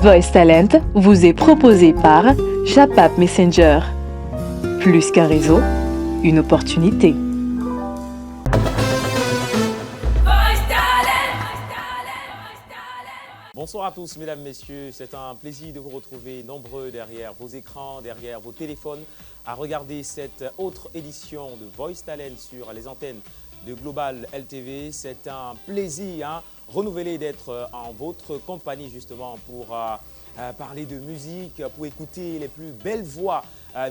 Voice Talent vous est proposé par Chapap Messenger. Plus qu'un réseau, une opportunité. Bonsoir à tous, mesdames, messieurs. C'est un plaisir de vous retrouver nombreux derrière vos écrans, derrière vos téléphones, à regarder cette autre édition de Voice Talent sur les antennes de Global LTV. C'est un plaisir renouvelé d'être en votre compagnie justement pour parler de musique, pour écouter les plus belles voix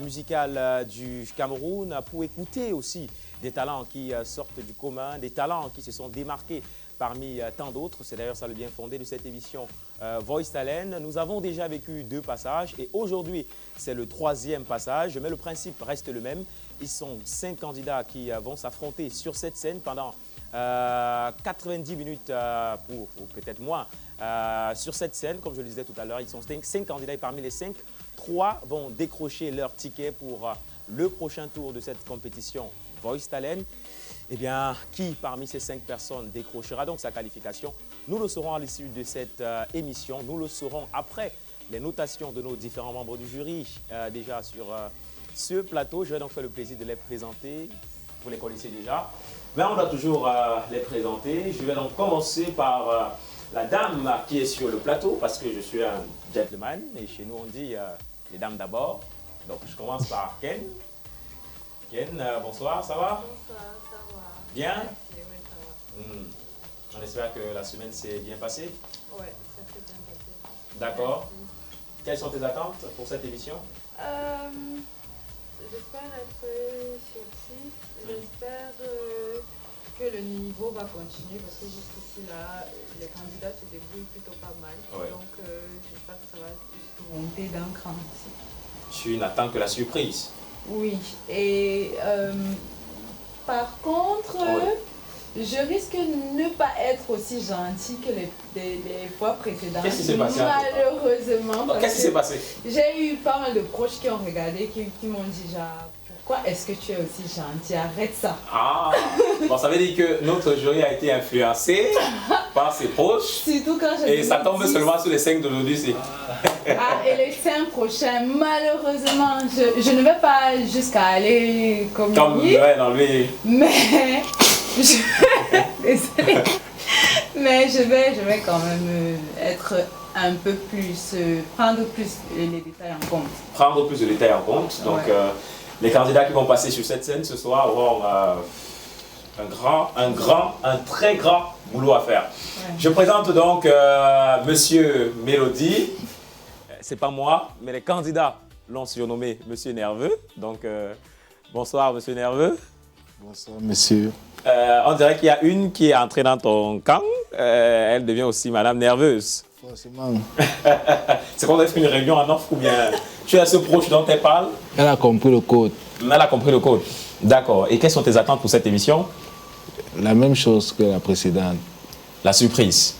musicales du Cameroun, pour écouter aussi des talents qui sortent du commun, des talents qui se sont démarqués parmi tant d'autres. C'est d'ailleurs ça le bien fondé de cette émission Voice Talent. Nous avons déjà vécu 2 passages et aujourd'hui c'est le 3e passage, mais le principe reste le même. Ils sont 5 candidats qui vont s'affronter sur cette scène pendant 90 minutes ou peut-être moins sur cette scène. Comme je le disais tout à l'heure, ils sont 5 candidats et parmi les 5, 3 vont décrocher leur ticket pour le prochain tour de cette compétition Voice Talent. Eh bien, qui parmi ces 5 personnes décrochera donc sa qualification? Nous le saurons à l'issue de cette émission. Nous le saurons après les notations de nos différents membres du jury déjà sur ce plateau. Je vais donc faire le plaisir de les présenter. Vous les connaissez déjà. Mais on doit toujours les présenter. Je vais donc commencer par la dame qui est sur le plateau parce que je suis un gentleman et chez nous on dit les dames d'abord. Donc je commence par Ken. Ken, bonsoir, ça va? Bonsoir, ça va. Bien? Merci, oui, ça va. On espère que la semaine s'est bien passée. Ouais, ça s'est bien passé. D'accord. Merci. Quelles sont tes attentes pour cette émission? J'espère être surprise. J'espère que le niveau va continuer parce que jusqu'ici là, les candidats se débrouillent plutôt pas mal. Ouais. Donc j'espère que ça va juste monter d'un cran aussi. Tu n'attends que la surprise. Oui, et par contre, je risque de ne pas être aussi gentille que les fois précédentes. Qu'est-ce qui s'est passé? Malheureusement. Qu'est-ce qui s'est passé? J'ai eu pas mal de proches qui ont regardé, qui m'ont dit genre, pourquoi est-ce que tu es aussi gentille? Arrête ça. Ah, bon, ça veut dire que notre jury a été influencé par ses proches. Surtout quand je Et ça tombe seulement sur les 5 d'aujourd'hui. Ah, et les 5 prochains, malheureusement, je ne vais pas jusqu'à aller comme lui. Ouais, non, lui. Mais désolée. Mais je vais quand même être un peu plus, prendre plus les détails en compte. Prendre plus de détails en compte. Donc, Ouais. les candidats qui vont passer sur cette scène ce soir auront un très grand boulot à faire. Ouais. Je présente donc Monsieur Mélodie. C'est pas moi, mais les candidats l'ont surnommé Monsieur Nerveux. Donc, bonsoir Monsieur Nerveux. Bonsoir, monsieur. On dirait qu'il y a une qui est entrée dans ton camp. Elle devient aussi Madame Nerveuse. Forcément. C'est qu'on a fait une réunion en off ou bien tu es ce proche dont elle parle? Elle a compris le code. Elle a compris le code. D'accord. Et quelles sont tes attentes pour cette émission? La même chose que la précédente. La surprise.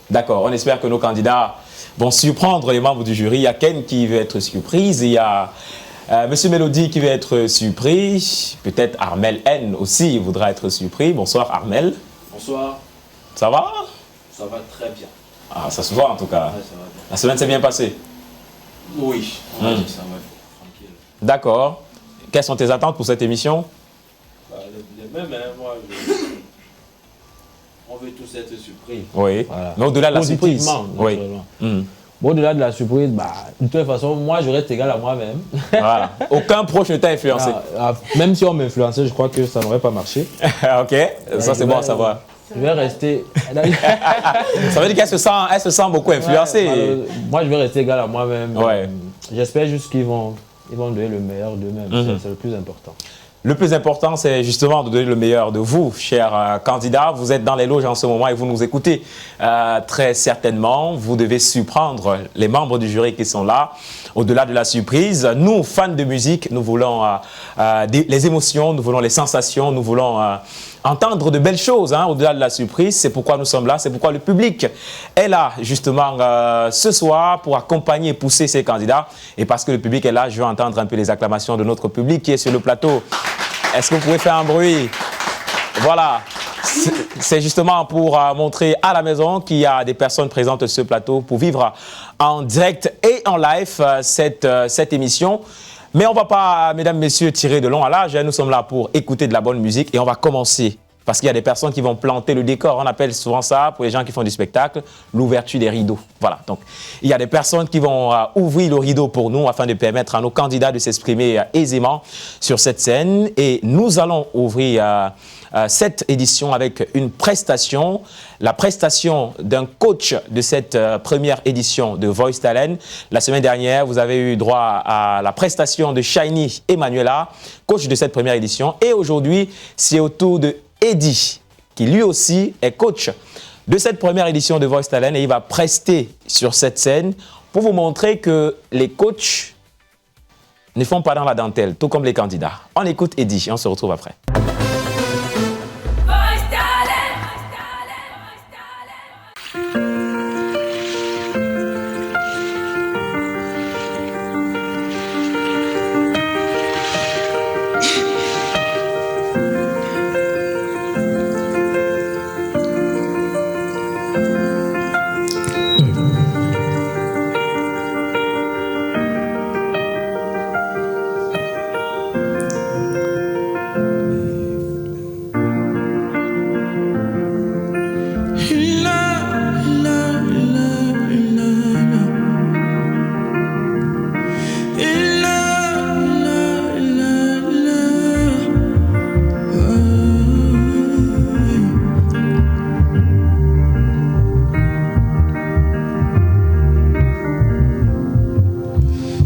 D'accord. On espère que nos candidats vont surprendre les membres du jury. Il y a Ken qui veut être surprise. Il y a Monsieur Mélodie qui veut être surpris. Peut-être Armel N aussi voudra être surpris. Bonsoir Armel. Bonsoir, Ça va? ça va très bien. Ah, ça se voit en tout cas. Ouais, ça va bien. La semaine s'est bien passée. Oui, on va dire ça va, tranquille. D'accord. Quelles sont tes attentes pour cette émission? Bah, les mêmes, hein, moi, on veut tous être surpris. Oui. Voilà. Mais au-delà de la surprise. Positivement, Oui. naturellement. Mhm. Bon, au-delà de la surprise, de toute façon, moi, je reste égal à moi-même. Voilà. Aucun proche ne t'a influencé. Même si on m'influençait, je crois que ça n'aurait pas marché. Ok. Ça, c'est bon à savoir. Je vais rester. Ça veut dire qu'elle se sent beaucoup influencée. Ouais, moi, je vais rester égal à moi-même. Ouais. J'espère juste qu'ils vont donner le meilleur d'eux-mêmes. Mhm. C'est le plus important. Le plus important, c'est justement de donner le meilleur de vous, chers candidats. Vous êtes dans les loges en ce moment et vous nous écoutez très certainement. Vous devez surprendre les membres du jury qui sont là. Au-delà de la surprise, nous, fans de musique, nous voulons les émotions, nous voulons les sensations, nous voulons entendre de belles choses au-delà de la surprise. C'est pourquoi nous sommes là, c'est pourquoi le public est là justement ce soir pour accompagner et pousser ces candidats. Et parce que le public est là, je veux entendre un peu les acclamations de notre public qui est sur le plateau. Est-ce que vous pouvez faire un bruit? Voilà. C'est justement pour montrer à la maison qu'il y a des personnes présentes sur ce plateau pour vivre en direct et en live cette émission. Mais on ne va pas, mesdames, messieurs, tirer de long à large. Nous sommes là pour écouter de la bonne musique et on va commencer. Parce qu'il y a des personnes qui vont planter le décor. On appelle souvent ça, pour les gens qui font du spectacle, l'ouverture des rideaux. Voilà. Donc, il y a des personnes qui vont ouvrir le rideau pour nous afin de permettre à nos candidats de s'exprimer aisément sur cette scène. Et nous allons ouvrir cette édition avec une prestation, la prestation d'un coach de cette première édition de Voice Talent. La semaine dernière, vous avez eu droit à la prestation de Shiny Emmanuela, coach de cette première édition. Et aujourd'hui, c'est au tour de Eddie, qui lui aussi est coach de cette première édition de Voice Talent et il va prester sur cette scène pour vous montrer que les coachs ne font pas dans la dentelle, tout comme les candidats. On écoute Eddie et on se retrouve après.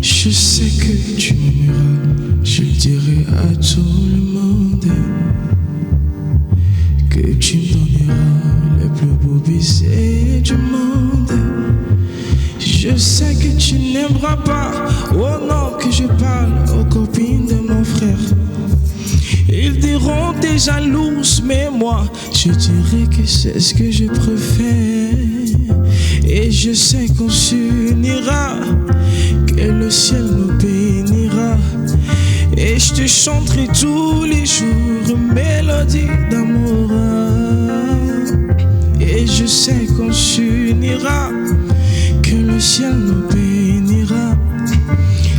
Je sais que tu m'aimeras, je le dirai à tout le monde. Que tu me donneras les plus beaux baisers du monde. Je sais que tu n'aimeras pas, oh non, que je parle aux copines de mon frère. Ils diront t'es jalouse, mais moi, je dirais que c'est ce que je préfère. Et je sais qu'on s'unira, que le ciel nous bénira. Et je te chanterai tous les jours une mélodie d'amour. Et je sais qu'on s'unira, que le ciel nous bénira.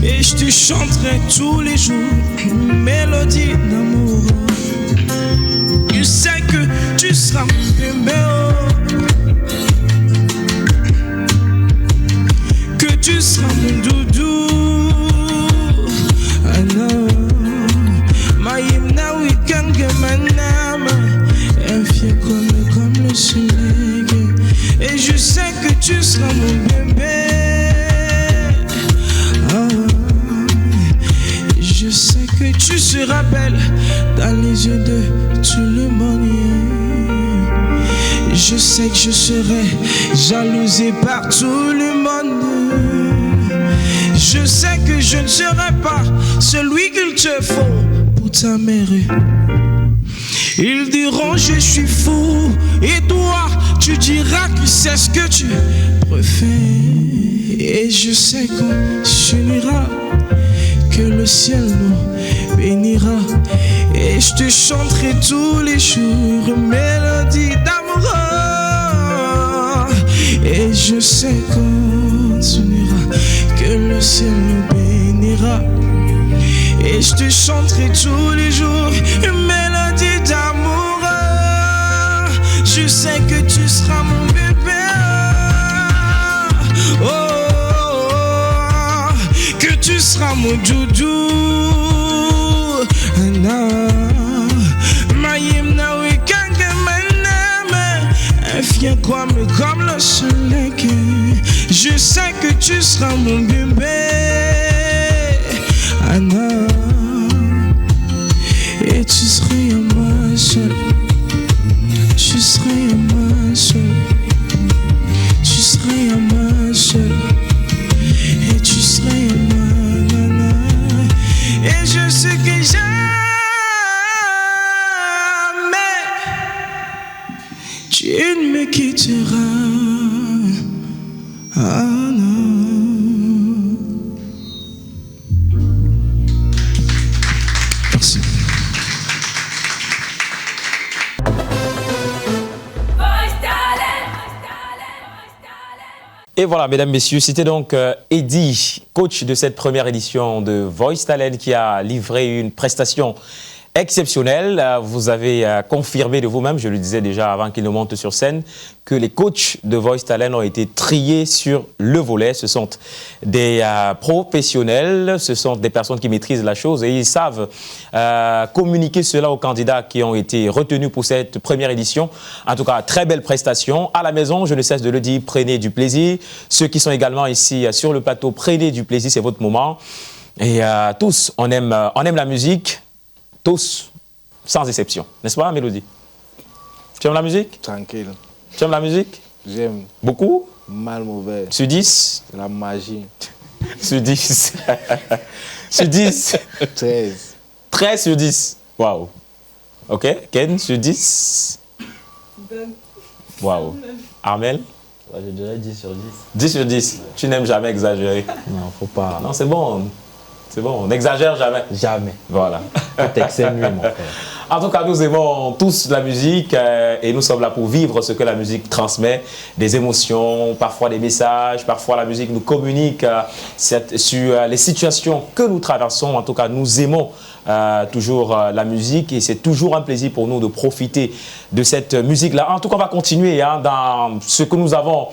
Et je te chanterai tous les jours une mélodie d'amour. Je sais que tu seras mon bébé, que tu seras mon doudou. I know my hymna we can get my name. Un fier comme le soleil. Et je sais que tu seras mon bébé. Je sais que tu seras belle dans les yeux de tout le monde. Je sais que je serai jalousée par tout le monde. Je sais que je ne serai pas celui qu'il te faut pour ta mère. Ils diront je suis fou et toi tu diras que c'est ce que tu préfères. Et je sais qu'on s'unira, que le ciel nous bénira. Et je te chanterai tous les jours une mélodie d'amour. Et je sais qu'on s'unira, que le ciel nous bénira. Et je te chanterai tous les jours une mélodie d'amour. Je sais que tu seras mon bébé. Oh, que tu seras mon doudou. My hymna we can get my name. Un fier comme le soleil. Je sais que tu seras mon bébé. Anna, et tu serais à moi seul. Tu serais à moi seul. Tu serais à moi seul. Et tu serais à moi, nana. Et je sais que jamais tu ne me quitteras. Ah non. Merci. Et voilà, mesdames, messieurs, c'était donc Eddie, coach de cette première édition de Voice Talent, qui a livré une prestation exceptionnelle. Vous avez confirmé de vous-même, je le disais déjà avant qu'il ne monte sur scène, que les coachs de Voice Talent ont été triés sur le volet. Ce sont des professionnels, ce sont des personnes qui maîtrisent la chose et ils savent communiquer cela aux candidats qui ont été retenus pour cette première édition. En tout cas, très belle prestation. À la maison, je ne cesse de le dire, prenez du plaisir. Ceux qui sont également ici sur le plateau, prenez du plaisir, c'est votre moment. Et tous, on aime la musique. Tous, sans exception. N'est-ce pas, Mélodie? Tu aimes la musique? Tranquille. Tu aimes la musique? J'aime. Beaucoup? Mal mauvais. Sur 10? La magie. Sur 10. Sur 10? 13. 13 sur 10. Waouh. OK. Ken, sur 10? Waouh. Armel? Ouais, je dirais 10 sur 10. 10 sur 10. Tu n'aimes jamais exagérer. Non, faut pas. Non, c'est bon. C'est bon, on n'exagère jamais. Jamais. Voilà. Tout excès nuit, mon frère. En tout cas, nous aimons tous la musique et nous sommes là pour vivre ce que la musique transmet, des émotions, parfois des messages, parfois la musique nous communique sur les situations que nous traversons. En tout cas, nous aimons toujours la musique et c'est toujours un plaisir pour nous de profiter de cette musique-là. En tout cas, on va continuer dans ce que nous avons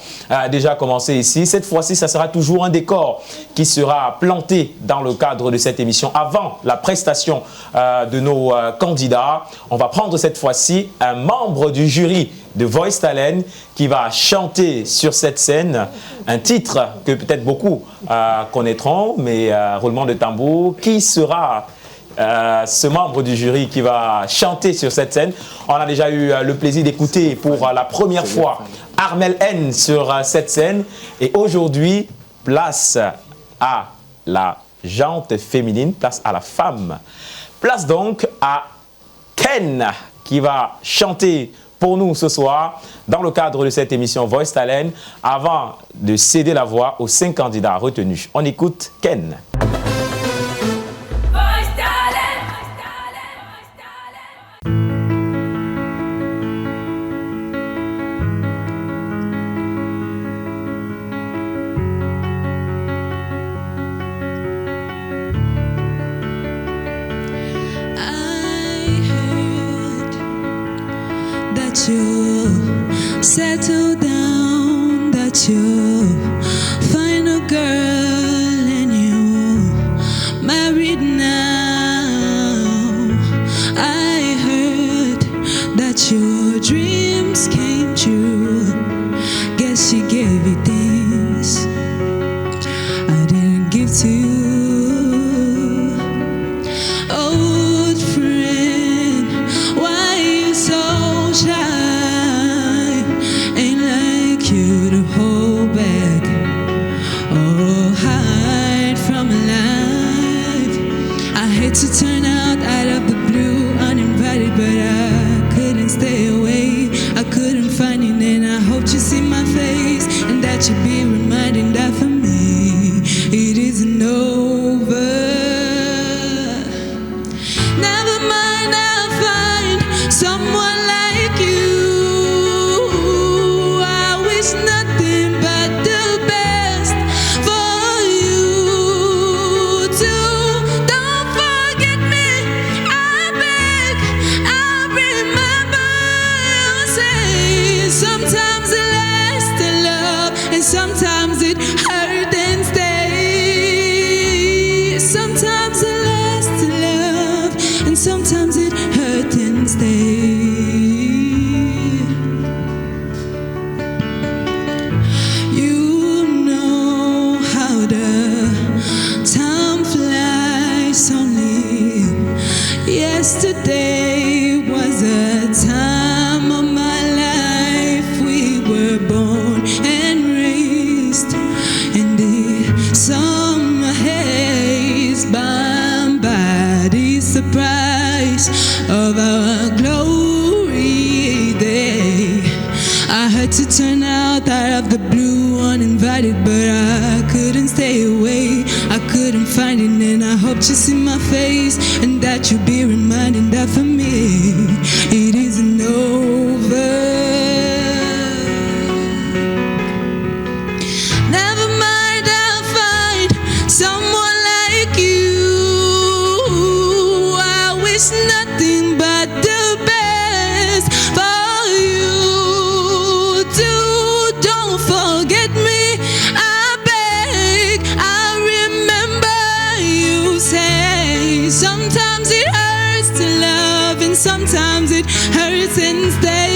déjà commencé ici. Cette fois-ci, ça sera toujours un décor qui sera planté dans le cadre de cette émission avant la prestation de nos candidats. On va prendre cette fois-ci un membre du jury de Voice Talent qui va chanter sur cette scène un titre que peut-être beaucoup connaîtront, mais roulement de tambour. Qui sera ce membre du jury qui va chanter sur cette scène? On a déjà eu le plaisir d'écouter pour la première fois Armel N sur cette scène. Et aujourd'hui, place à la jante féminine, place à la femme. Place donc à Ken qui va chanter pour nous ce soir dans le cadre de cette émission Voice Talent avant de céder la voix aux 5 candidats retenus. On écoute Ken. You settle down, that you find a girl and you married now. I heard that your dreams came true. Guess she gave you things I didn't give to you. Old friend, why you so shy? To turn out of the blue uninvited, but I couldn't stay away. I couldn't find it, and I hope you see my face and that you'll be reminding that for me it isn't over. Never mind, I'll find someone like you. I wish nothing but the best for you too. Don't forget me, I beg. I remember you say sometimes it lasts in love and sometimes it hurt and stays. Sometimes it lasts in love and sometimes it hurt and stays. You know how the time flies. Only yesterday was a time of my life. We were born and raised in the summer haze, bound by the surprise of our glory day. I had to turn out of the blue uninvited, but I couldn't stay away. I couldn't find it, and I hope you see my face and that you'll be reminding that for me it isn't over. sometimes it hurts and stays.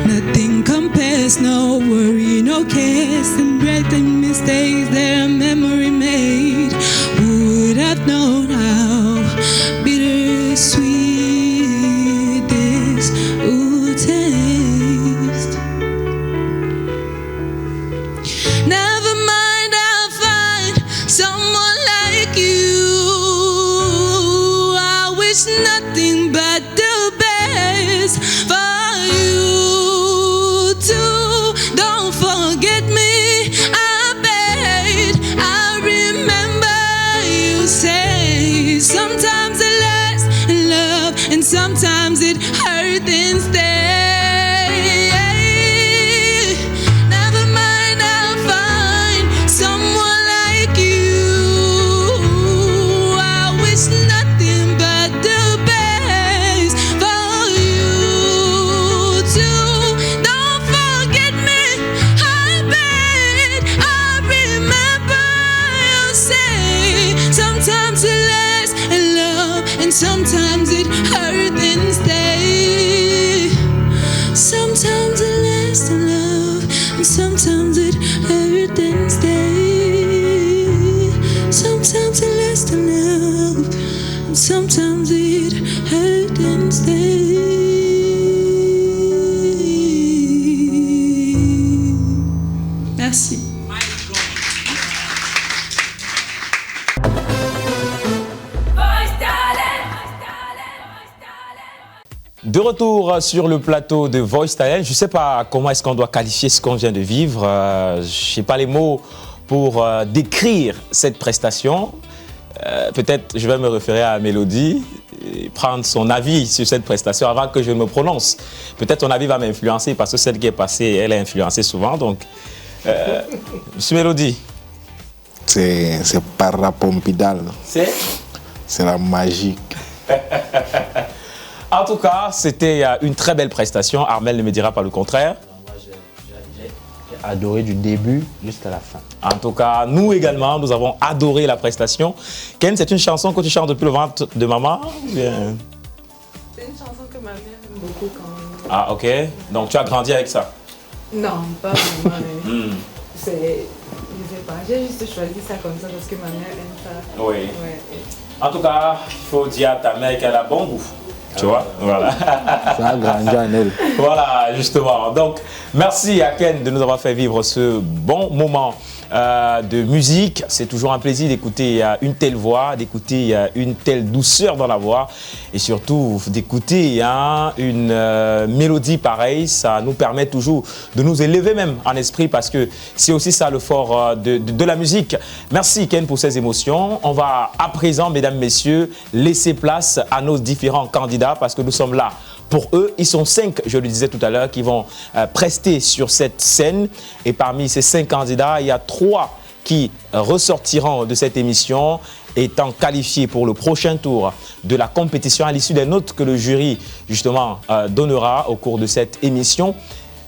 Nothing compares, no worry, no cares, and breath and mistakes that a memory made. Would have known how bittersweet this would taste. Never mind, I'll find someone like you. I wish nothing but the best for you too. Don't forget me, I bet. I remember you say sometimes it lasts in love and sometimes it hurts and stays. Never mind, I'll find someone like you. I wish nothing but the best for you too. Don't forget me, I bet. I remember you say sometimes it lasts in love and sometimes it hurts and stays. Sometimes it lasts in love and sometimes it hurts and stays. Sometimes it lasts in love and sometimes it hurts and stays. Merci. De retour sur le plateau de Voice Talent, je ne sais pas comment est-ce qu'on doit qualifier ce qu'on vient de vivre. Je n'ai pas les mots pour décrire cette prestation. Peut-être je vais me référer à Mélodie et prendre son avis sur cette prestation avant que je ne me prononce. Peut-être son avis va m'influencer parce que celle qui est passée, elle est influencée souvent. Donc, Monsieur Mélodie. C'est Parapompidal. C'est la magie. En tout cas, c'était une très belle prestation. Armel ne me dira pas le contraire. Moi, j'ai adoré du début jusqu'à la fin. En tout cas, nous également, nous avons adoré la prestation. Ken, c'est une chanson que tu chantes depuis le ventre de maman? C'est une chanson que ma mère aime beaucoup quand même. Ah, ok. Donc, tu as grandi avec ça? Non, pas vraiment. C'est... Je sais pas, j'ai juste choisi ça comme ça parce que ma mère aime ça. Oui. Ouais. En tout cas, il faut dire à ta mère qu'elle a bon goût. Tu vois, voilà. Ça a grandi en elle. Voilà, justement. Donc, merci à Ken de nous avoir fait vivre ce bon moment de musique. C'est toujours un plaisir d'écouter une telle voix, d'écouter une telle douceur dans la voix et surtout d'écouter une mélodie pareille. Ça nous permet toujours de nous élever même en esprit parce que c'est aussi ça le fort de la musique. Merci Ken pour ces émotions. On va à présent, mesdames, messieurs, laisser place à nos différents candidats parce que nous sommes là pour eux. Ils sont 5, je le disais tout à l'heure, qui vont prester sur cette scène. Et parmi ces 5 candidats, il y a 3 qui ressortiront de cette émission étant qualifiés pour le prochain tour de la compétition à l'issue des notes que le jury justement donnera au cours de cette émission.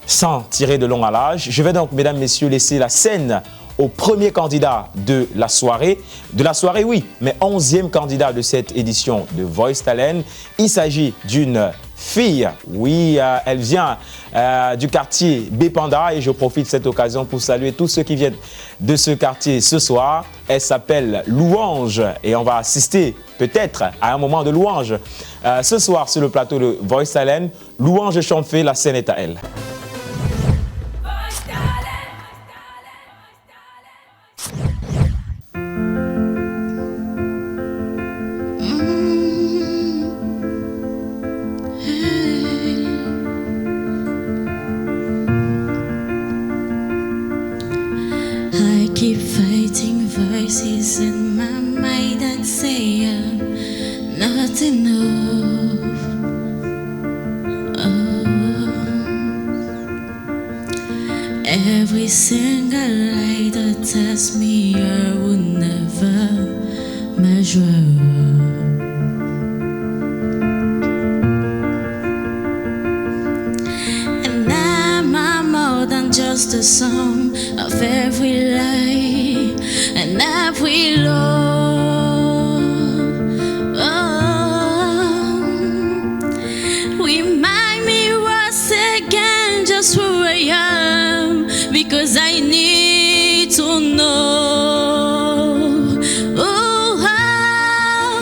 Sans tirer de long à large, je vais donc, mesdames, messieurs, laisser la scène au premier candidat de la soirée. De la soirée, oui, mais 11e candidat de cette édition de Voice Talent. Il s'agit d'une fille, oui, elle vient du quartier Bépanda et je profite de cette occasion pour saluer tous ceux qui viennent de ce quartier ce soir. Elle s'appelle Louange et on va assister peut-être à un moment de louange. Ce soir sur le plateau de Voice Talent, Louange Chantefée, la scène est à elle. I keep fighting voices in my mind that say I'm not enough. Every single lie that tells me I will never measure. And I'm more than just a sum of every lie and every law. Oh. need to know. Oh, how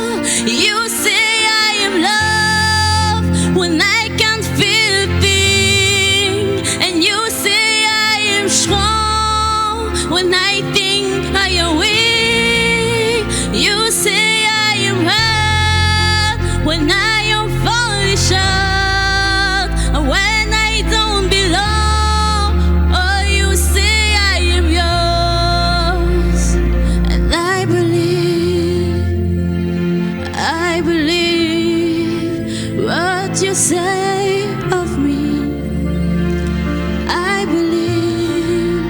you say I am love when I can't feel a thing, and you say I am strong when I think I am weak. You say I am hurt when I am falling short, and when I don't belong. Oh, you say I am yours, and I believe what you say of me. I believe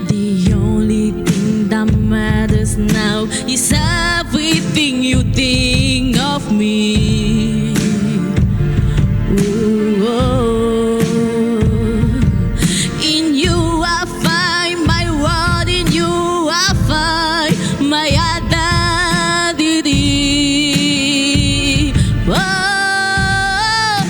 the only thing that matters now is everything you think of me. Ooh, oh. In you I find my world, in you I find my identity. Oh,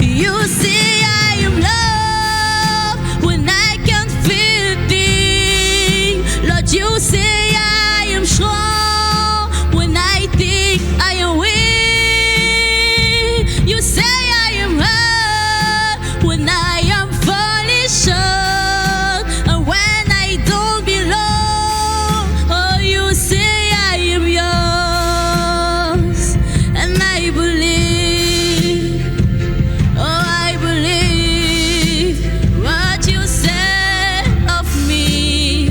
you say I am love when I can't feel a thing. Lord, you say I am strong when I think I am weak. You say I am hurt when I am falling short, and when I don't belong. Oh, you say I am yours, and I believe. Oh, I believe what you say of me.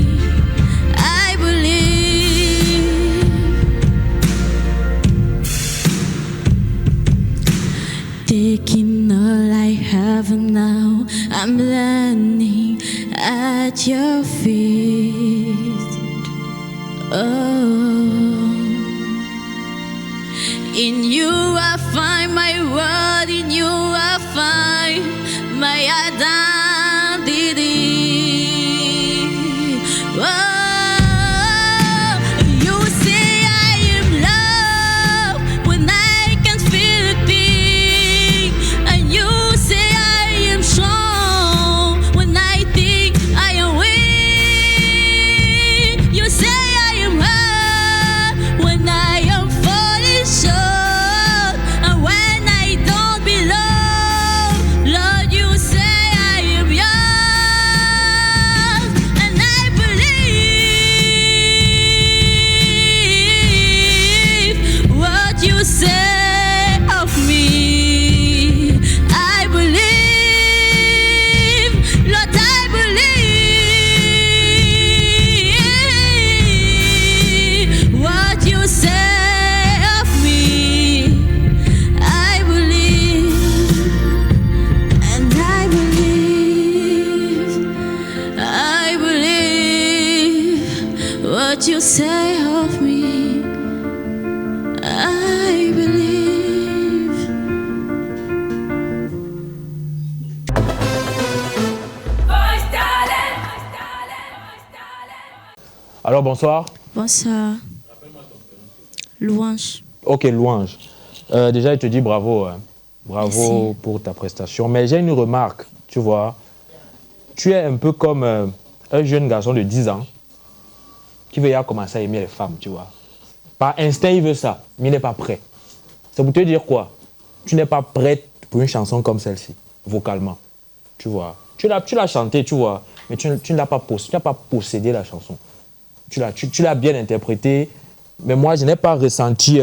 I believe. Taking all I have now, I'm landing at your feet. Oh, in you I find my world, in you I find my identity. Oh, you say I am love when I can't feel a thing, and you say I am strong when I think I am weak. You say I am hurt when I am falling short, and when I don't belong. Lord, you say I am yours, and I believe what you say of me. I believe, Lord, I believe what you say of me. I believe, and I believe what you say of me. I believe. Alors bonsoir. Bonsoir. Louange. Ok, Louange. Déjà, je te dis bravo. Hein. Bravo Merci. pour ta prestation. Mais j'ai une remarque, tu vois. Tu es un peu comme un jeune garçon de 10 ans qui veut ya commencer à aimer les femmes, tu vois. Par instinct, il veut ça, mais il n'est pas prêt. C'est pour te dire quoi? Tu n'es pas prête pour une chanson comme celle-ci, vocalement. Tu vois. Tu l'as chantée, tu vois, mais tu ne l'as pas possédé la chanson. Tu l'as bien interprétée, mais moi, je n'ai pas ressenti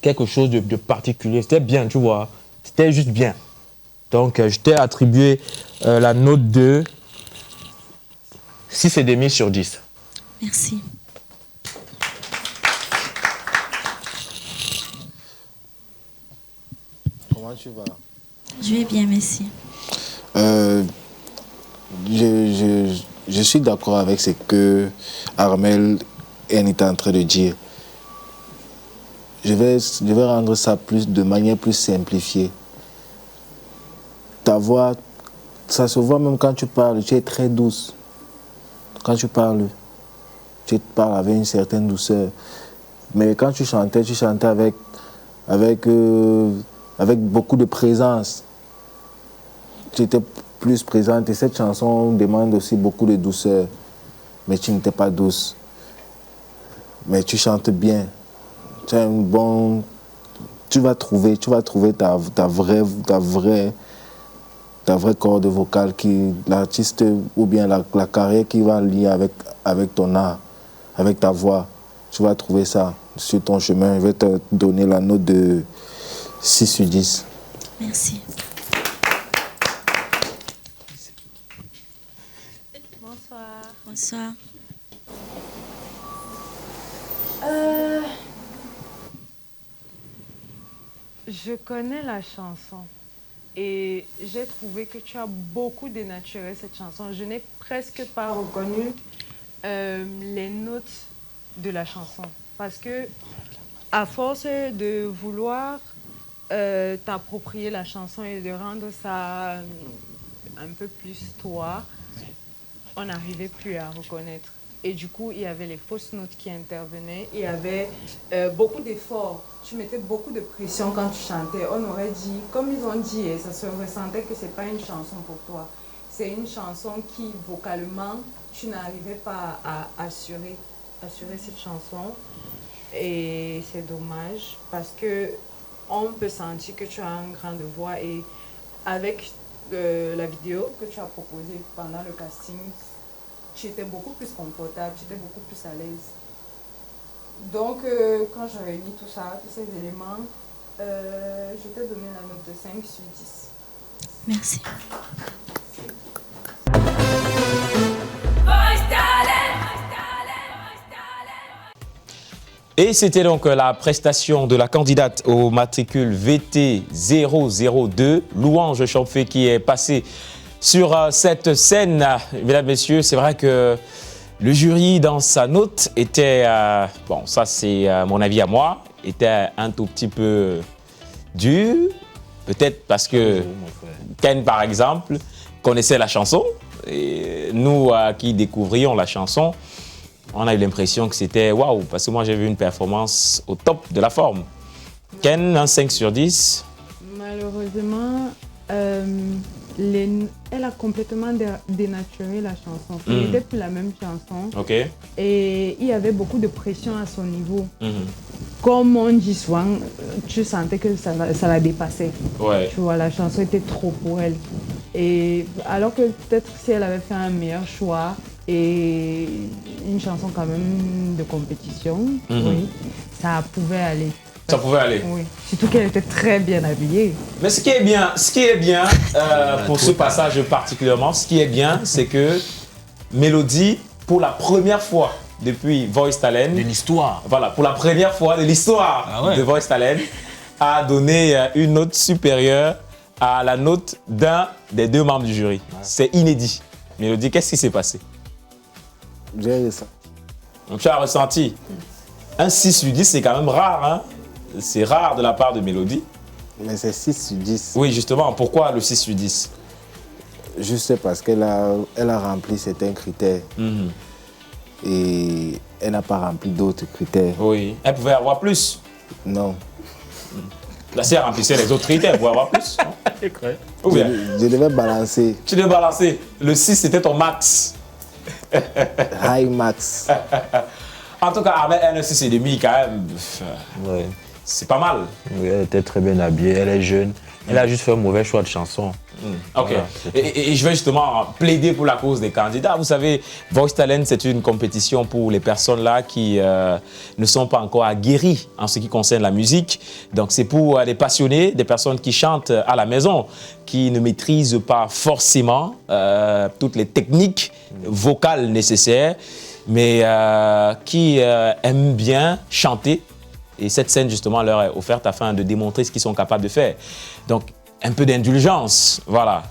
quelque chose de particulier. C'était bien, tu vois. C'était juste bien. Donc, je t'ai attribué la note de 6,5 sur 10. Merci. Comment tu vas? Je vais bien, merci. Je suis d'accord avec ce que Armel est en train de dire. Je vais rendre ça de manière plus simplifiée. Ta voix, ça se voit même quand tu parles, tu es très douce. Quand tu parles avec une certaine douceur. Mais quand tu chantais avec beaucoup de présence. Tu étais plus présente. Et cette chanson demande aussi beaucoup de douceur. Mais tu n'étais pas douce. Mais tu chantes bien. Tu as un bon... Tu vas trouver ta vraie corde vocale, l'artiste ou bien la carrière qui va lier avec ton art, avec ta voix. Tu vas trouver ça sur ton chemin. Je vais te donner la note de 6 sur 10. Merci. Bonsoir. Bonsoir. Je connais la chanson et j'ai trouvé que tu as beaucoup dénaturé cette chanson. Je n'ai presque pas reconnu les notes de la chanson parce que à force de vouloir t'approprier la chanson et de rendre ça un peu plus toi, on n'arrivait plus à reconnaître. Et du coup, il y avait les fausses notes qui intervenaient. Il y avait beaucoup d'efforts. Tu mettais beaucoup de pression quand tu chantais. On aurait dit, comme ils ont dit, et ça se ressentait que ce n'est pas une chanson pour toi. C'est une chanson qui, vocalement, tu n'arrivais pas à assurer cette chanson. Et c'est dommage parce qu'on peut sentir que tu as un grain de voix. Et avec la vidéo que tu as proposée pendant le casting, tu étais beaucoup plus confortable, tu étais beaucoup plus à l'aise. Donc, quand je réunis tout ça, tous ces éléments, je t'ai donné la note de 5 sur 10. Merci. Et c'était donc la prestation de la candidate au matricule VT 002, Louange Champfé, qui est passée sur cette scène. Mesdames, Messieurs, c'est vrai que le jury, dans sa note, était, bon, ça c'est mon avis à moi, était un tout petit peu dur. Peut-être parce que Ken, par exemple, connaissait la chanson. Et nous qui découvrions la chanson, on a eu l'impression que c'était waouh, parce que moi j'ai vu une performance au top de la forme. Ken, un 5 sur 10. Malheureusement, elle a complètement dénaturé la chanson. Ce n'était plus la même chanson. Ok. Et il y avait beaucoup de pression à son niveau. Comme on dit souvent, tu sentais que ça la dépassait. Ouais. Tu vois, la chanson était trop pour elle. Et alors que peut-être si elle avait fait un meilleur choix et une chanson quand même de compétition, oui, ça pouvait aller. Ça pouvait aller. Oui, surtout qu'elle était très bien habillée. Mais ce qui est bien pour ce passage particulièrement, ce qui est bien, c'est que Mélodie, pour la première fois depuis Voice Talent, De l'histoire. voilà, pour la première fois de l'histoire de Voice Talent, a donné une note supérieure à la note d'un des deux membres du jury. Ouais. C'est inédit. Mélodie, qu'est-ce qui s'est passé? J'ai ça. Donc, tu as ressenti un 6 sur 10, c'est quand même rare, hein? C'est rare de la part de Mélodie. Mais c'est 6 sur 10. Oui, justement. Pourquoi le 6 sur 10? Juste parce qu'elle a rempli certains critères. Et elle n'a pas rempli d'autres critères. Oui. Elle pouvait avoir plus? Non. Là, si elle remplissait les autres critères, elle pouvait avoir plus. Ou bien? Je devais balancer. Tu devais balancer. Le 6, c'était ton max. High max. En tout cas, avec un 6,5 quand même, Ouais. c'est pas mal. Oui, elle était très bien habillée, elle est jeune. Elle a juste fait un mauvais choix de chanson. Ok. Voilà, et je vais justement plaider pour la cause des candidats. Vous savez, Voice Talent, c'est une compétition pour les personnes là qui ne sont pas encore aguerries en ce qui concerne la musique. Donc, c'est pour les passionnés, des personnes qui chantent à la maison, qui ne maîtrisent pas forcément toutes les techniques vocales nécessaires, mais qui aiment bien chanter. Et cette scène, justement, leur est offerte afin de démontrer ce qu'ils sont capables de faire. Donc, un peu d'indulgence, voilà.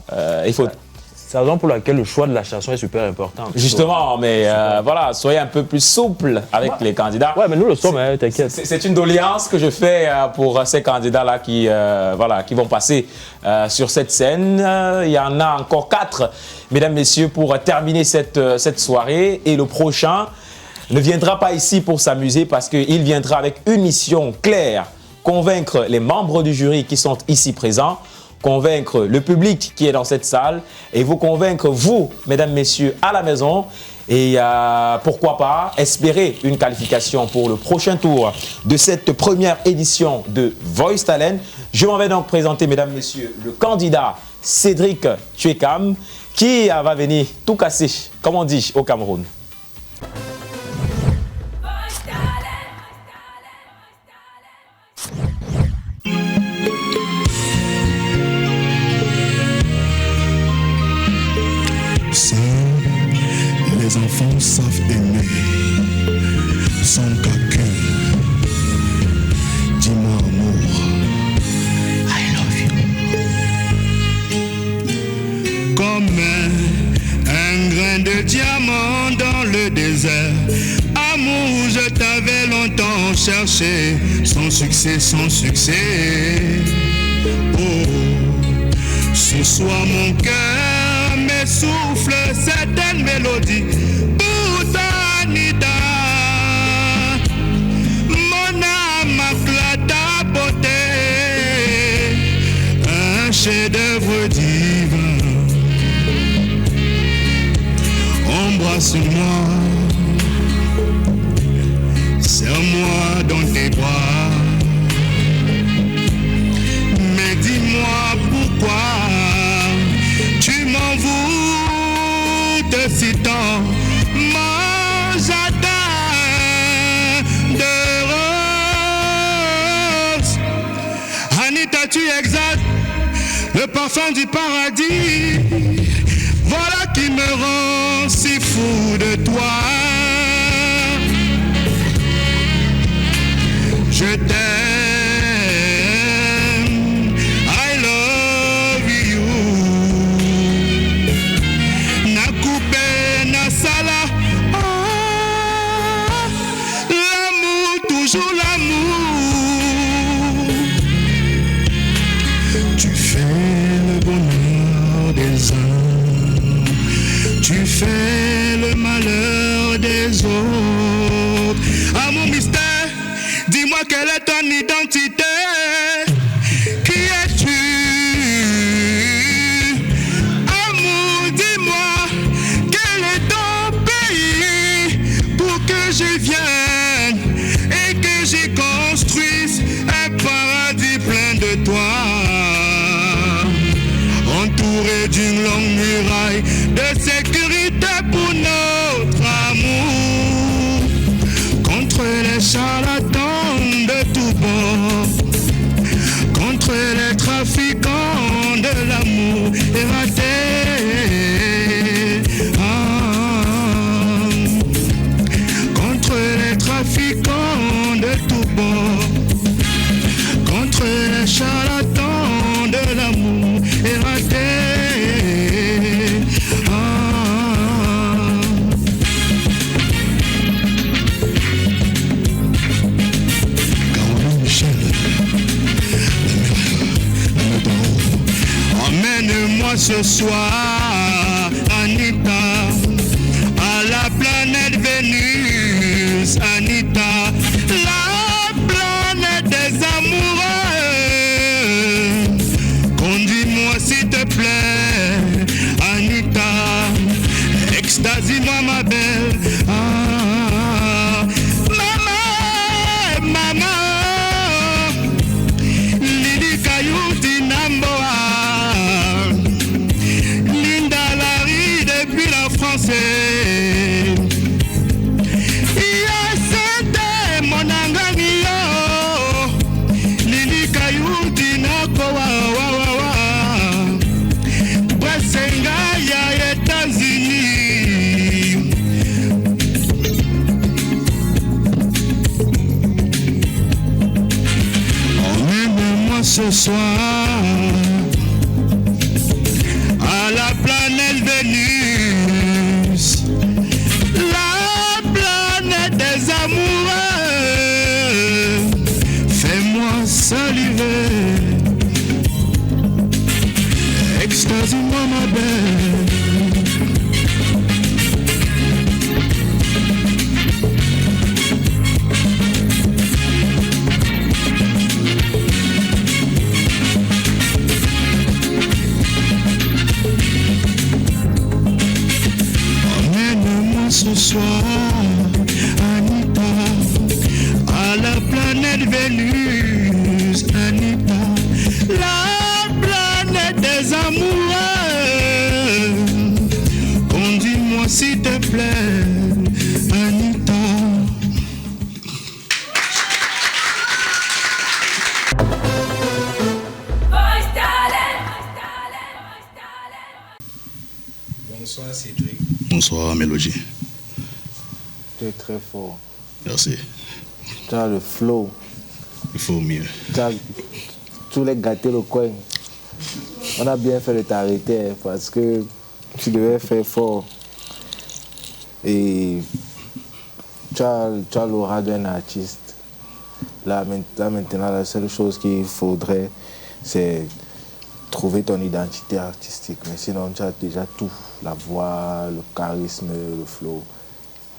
Il faut... C'est la raison pour laquelle le choix de la chanson est super important. Justement, mais voilà, soyez un peu plus souple avec les candidats. Ouais, mais nous le sommes, hein, t'inquiète. C'est une doléance que je fais pour ces candidats-là qui, voilà, qui vont passer sur cette scène. Il y en a encore 4, mesdames, messieurs, pour terminer cette soirée. Et le prochain ne viendra pas ici pour s'amuser parce qu'il viendra avec une mission claire, convaincre les membres du jury qui sont ici présents convaincre le public qui est dans cette salle et vous convaincre, vous, mesdames, messieurs, à la maison. Et pourquoi pas espérer une qualification pour le prochain tour de cette première édition de Voice Talent. Je m'en vais donc présenter, mesdames, messieurs, le candidat Cédric Tuekam qui va venir tout casser, comme on dit au Cameroun. Les enfants savent aimer sans calcul. Dis-moi amour, I love you. Comme un grain de diamant dans le désert. Amour, je t'avais longtemps cherché. Sans succès, sans succès. Oh, ce soir mon cœur m'essouffle certaines mélodies. Pour ta Anita, mon âme acclame ta beauté. Un chef-d'œuvre divin. Embrasse-moi, serre-moi dans tes bras. Mais dis-moi pourquoi tu m'en voûtes si tant. Mon jardin de roses. Anita, tu exaltes le parfum du paradis. Voilà qui me rend si fou de toi. Je t'aime, I love you. Na coupé, na sala, oh, l'amour, toujours l'amour. Tu fais le bonheur des uns, tu fais le malheur des autres. Ah mon mystère, dis-moi quelle est ton identité. Qui es-tu? Amour, dis-moi quel est ton pays pour que je vienne et que j'y construise un paradis plein de toi. Entouré d'une longue muraille de sécurité pour notre amour. Contre les charlatans de tout bord, contre les trafiquants de l'amour ératé. Contre les trafiquants de tout bord, contre les charlatans de l'amour ératé. Emmène-moi ce soir, Anita, à la planète Vénus, Anita, la planète des amoureux. Conduis-moi s'il te plaît, Anita, extasie-moi ma belle. Maman, maman, Lili Kayouti Namboa. Ce soir à la planète Vénus, la planète des amoureux. Fais-moi saliver, extasie-moi ma belle. ce soir, Anita, à la planète Vénus, Anita, la planète des amoureux. Conduis-moi s'il te plaît, Anita. Bonsoir Cédric. Bonsoir Mélodie. Tu es très fort. Merci. Tu as le flow. Il faut mieux. Tu as tous les gâtés le coin. On a bien fait de t'arrêter hein, parce que tu devais faire fort. Et tu as l'aura d'un artiste. Là maintenant, la seule chose qu'il faudrait, c'est trouver ton identité artistique. Mais sinon, tu as déjà tout. La voix, le charisme, le flow.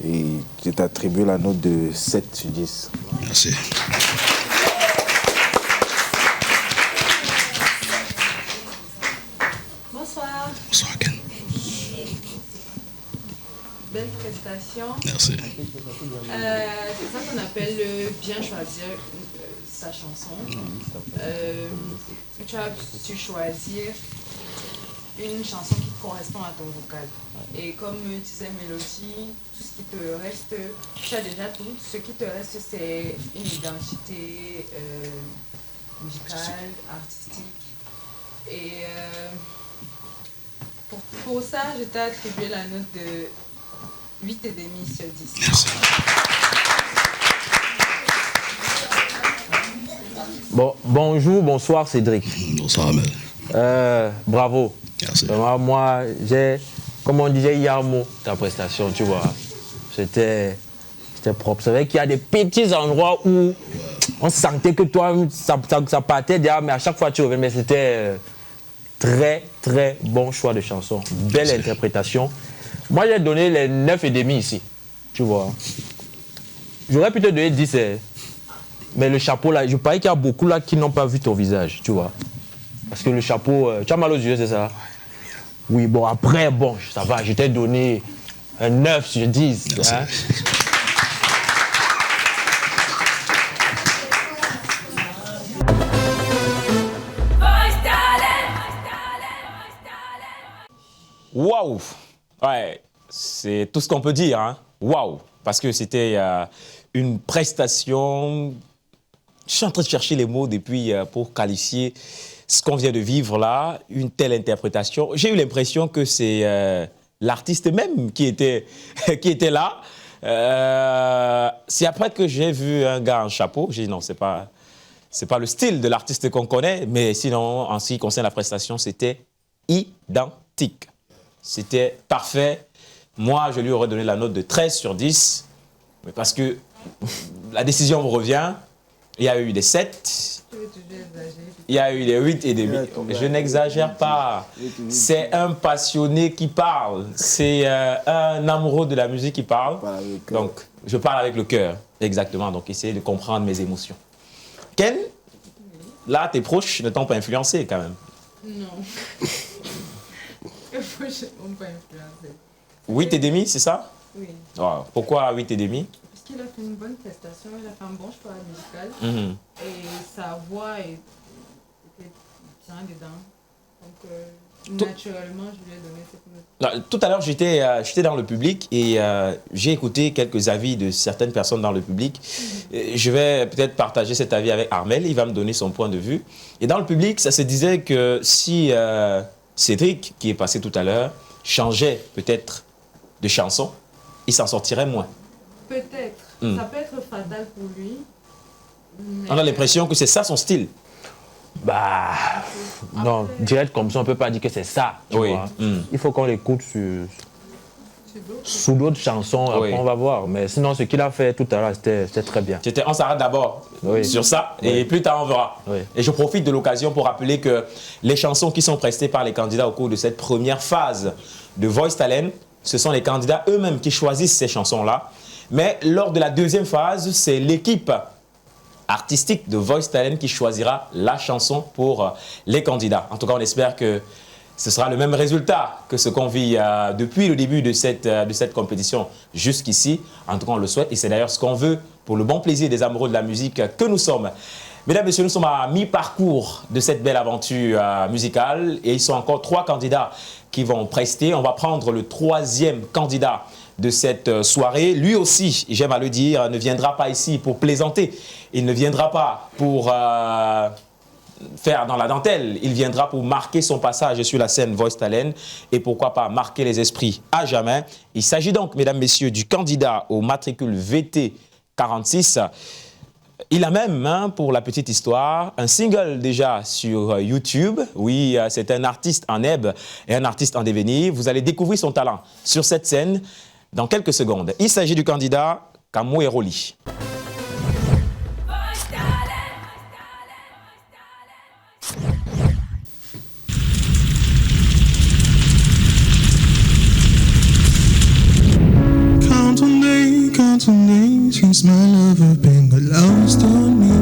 Et je t'attribue la note de 7 sur 10. Merci. Bonsoir. Bonsoir Ken. Belle prestation. Merci. C'est ça qu'on appelle bien choisir sa chanson. Tu as su choisir une chanson qui correspond à ton vocal. Et comme disait Mélodie, tout ce qui te reste, tu as déjà tout. Ce qui te reste, c'est une identité musicale, artistique. Et pour ça, je t'ai attribué la note de 8,5 sur 10. Merci. Bon, bonjour, bonsoir Cédric. Bonsoir Amel. Bravo. Merci. Vraiment, moi, comme on disait hier, ta prestation, tu vois, c'était propre. C'est vrai qu'il y a des petits endroits où on sentait que toi, ça partait derrière, mais à chaque fois tu revenais, mais c'était très, très bon choix de chanson. Belle interprétation. Moi, j'ai donné les 9,5 ici, tu vois. J'aurais pu te donner 10, mais le chapeau, là, je parie qu'il y a beaucoup là qui n'ont pas vu ton visage, tu vois. Parce que le chapeau, tu as mal aux yeux, c'est ça? Oui, bon, après, bon, ça va, je t'ai donné un 9 sur 10. Hein? Waouh! Ouais, c'est tout ce qu'on peut dire, hein? Waouh! Parce que c'était une prestation. Je suis en train de chercher les mots depuis pour qualifier ce qu'on vient de vivre là, une telle interprétation. J'ai eu l'impression que c'est l'artiste même qui était là. C'est après que j'ai vu un gars en chapeau. J'ai dit non, c'est pas le style de l'artiste qu'on connaît, mais sinon, en ce qui concerne la prestation, c'était identique. C'était parfait. Moi, je lui aurais donné la note de 13 sur 10, mais parce que la décision vous revient. Il y a eu des 7, il y a eu des 8,5. Je n'exagère pas. C'est un passionné qui parle. C'est un amoureux de la musique qui parle. Donc, je parle avec le cœur. Exactement. Donc, essayez de comprendre mes émotions. Ken, là, tes proches ne t'ont pas influencé quand même. Non. Les proches ne m'ont pas influencé. 8,5, c'est ça? Oui. Oh, pourquoi 8,5? Parce qu'il a fait une bonne prestation, il a fait un bon choix musical. Et sa voix était bien dedans. Donc, naturellement, je lui ai donné cette note. Tout à l'heure, j'étais dans le public et j'ai écouté quelques avis de certaines personnes dans le public. Je vais peut-être partager cet avis avec Armel, il va me donner son point de vue. Et dans le public, ça se disait que si Cédric, qui est passé tout à l'heure, changeait peut-être de chanson, il s'en sortirait moins. Peut-être. Ça peut être fatal pour lui. On a l'impression que c'est ça son style. Bah, non, direct comme ça, on ne peut pas dire que c'est ça. Tu vois. Il faut qu'on l'écoute sous d'autres chansons, après on va voir. Mais sinon, ce qu'il a fait tout à l'heure, c'était très bien. On s'arrête d'abord sur ça et plus tard on verra. Et je profite de l'occasion pour rappeler que les chansons qui sont prestées par les candidats au cours de cette première phase de Voice Talent, ce sont les candidats eux-mêmes qui choisissent ces chansons-là. Mais lors de la deuxième phase, c'est l'équipe artistique de Voice Talent qui choisira la chanson pour les candidats. En tout cas, on espère que ce sera le même résultat que ce qu'on vit depuis le début de cette compétition jusqu'ici. En tout cas, on le souhaite et c'est d'ailleurs ce qu'on veut pour le bon plaisir des amoureux de la musique que nous sommes. Mesdames, Messieurs, nous sommes à mi-parcours de cette belle aventure musicale et ils sont encore 3 candidats qui vont prester. On va prendre le 3e candidat de cette soirée. Lui aussi, j'aime à le dire, ne viendra pas ici pour plaisanter. Il ne viendra pas pour faire dans la dentelle. Il viendra pour marquer son passage sur la scène Voice Talent et pourquoi pas marquer les esprits à jamais. Il s'agit donc, mesdames, messieurs, du candidat au matricule VT 46. Il a même, pour la petite histoire, un single déjà sur YouTube. Oui, c'est un artiste en herbe et un artiste en devenir. Vous allez découvrir son talent sur cette scène dans quelques secondes. Il s'agit du candidat Kamou Eroli. Count on days since my lover been lost on me.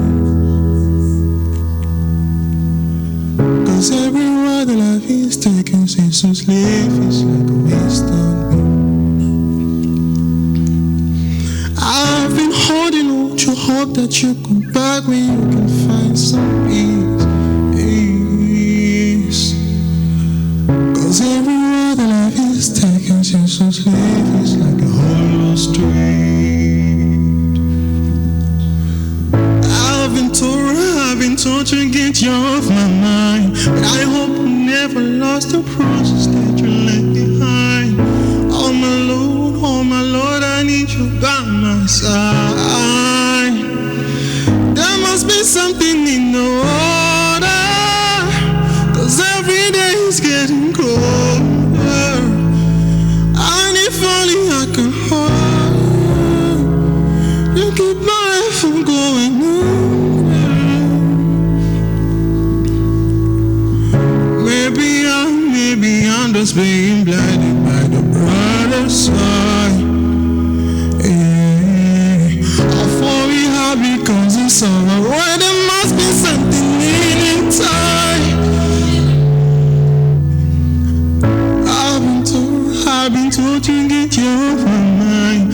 'Cause every word that life is taken since to sleep is like a waste on me. I've been holding on to hope that you come back when you can find some peace. 'Cause every word that life is taken since to sleep is like a hollow street. I've been told to get you off my mind, but I hope you never lost the process that you left behind. Oh my Lord, I need you by my side. There must be something in the water, 'cause every day is getting colder. And if only I could hold you, keep my life from going on. Maybe I'm just being blinded by the brighter side. How far we have becomes a summer. Where there must be something inside. I've been told to get you off my mind.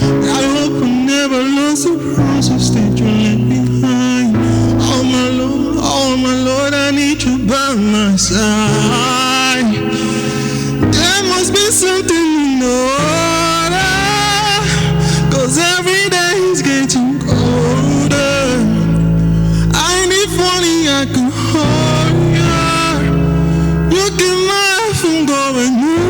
I hope I never lost the process that you left behind. Oh my Lord, I need you by my side. There must be something in the water, 'cause every day is getting colder. And if only I could hold you, you keep my life from going under.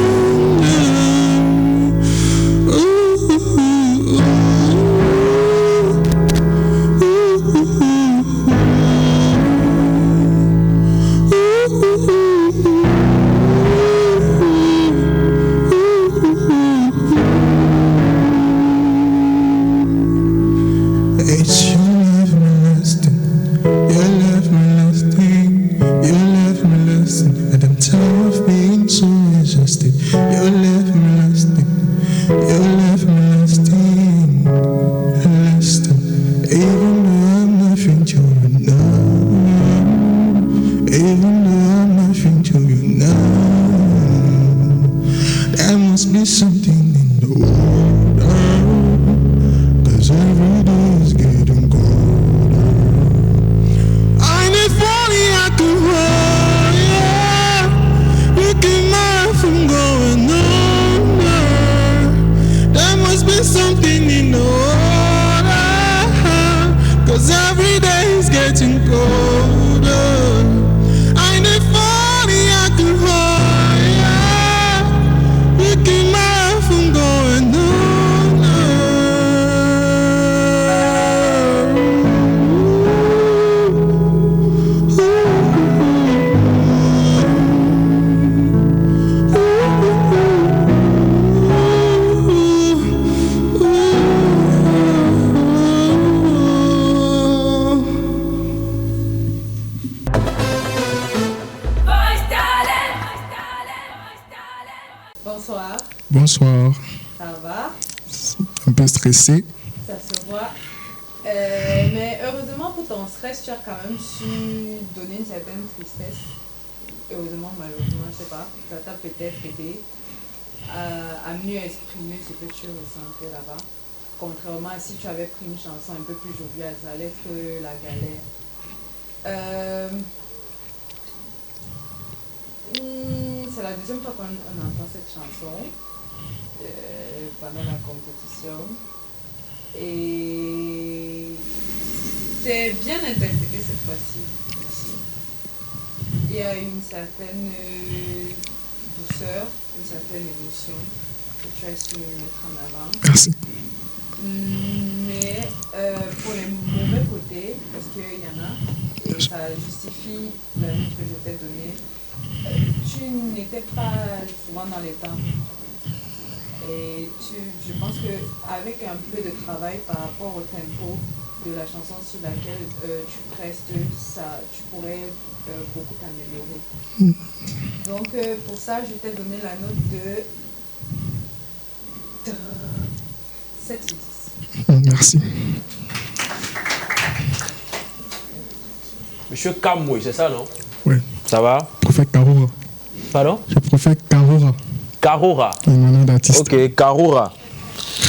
Bonsoir. Ça va? Un peu stressé. Ça se voit. Mais heureusement pour ton stress, tu as quand même su donner une certaine tristesse. heureusement, malheureusement, je sais pas, ça t'a peut-être aidé à mieux exprimer ce que tu ressentais là-bas. Contrairement à si tu avais pris une chanson un peu plus joviale, ça allait être la galère. C'est la deuxième fois qu'on entend cette chanson pendant la compétition. Et c'est bien interprété cette fois-ci. Il y a une certaine douceur, une certaine émotion que tu as su mettre en avant. Merci. Mais pour les mauvais côtés, parce qu'il y en a, et ça justifie la note que je t'ai donnée, tu n'étais pas souvent dans les temps. Et je pense qu'avec un peu de travail par rapport au tempo de la chanson sur laquelle tu prestes, tu pourrais beaucoup t'améliorer. Donc pour ça, je t'ai donné la note de 7 sur 10. Merci. Monsieur Kamwe, c'est ça, non? Oui. Ça va? Prophète Karora. Pardon? Je prophète Karora. Karora. Mon nom d'artiste. Ok, Karora.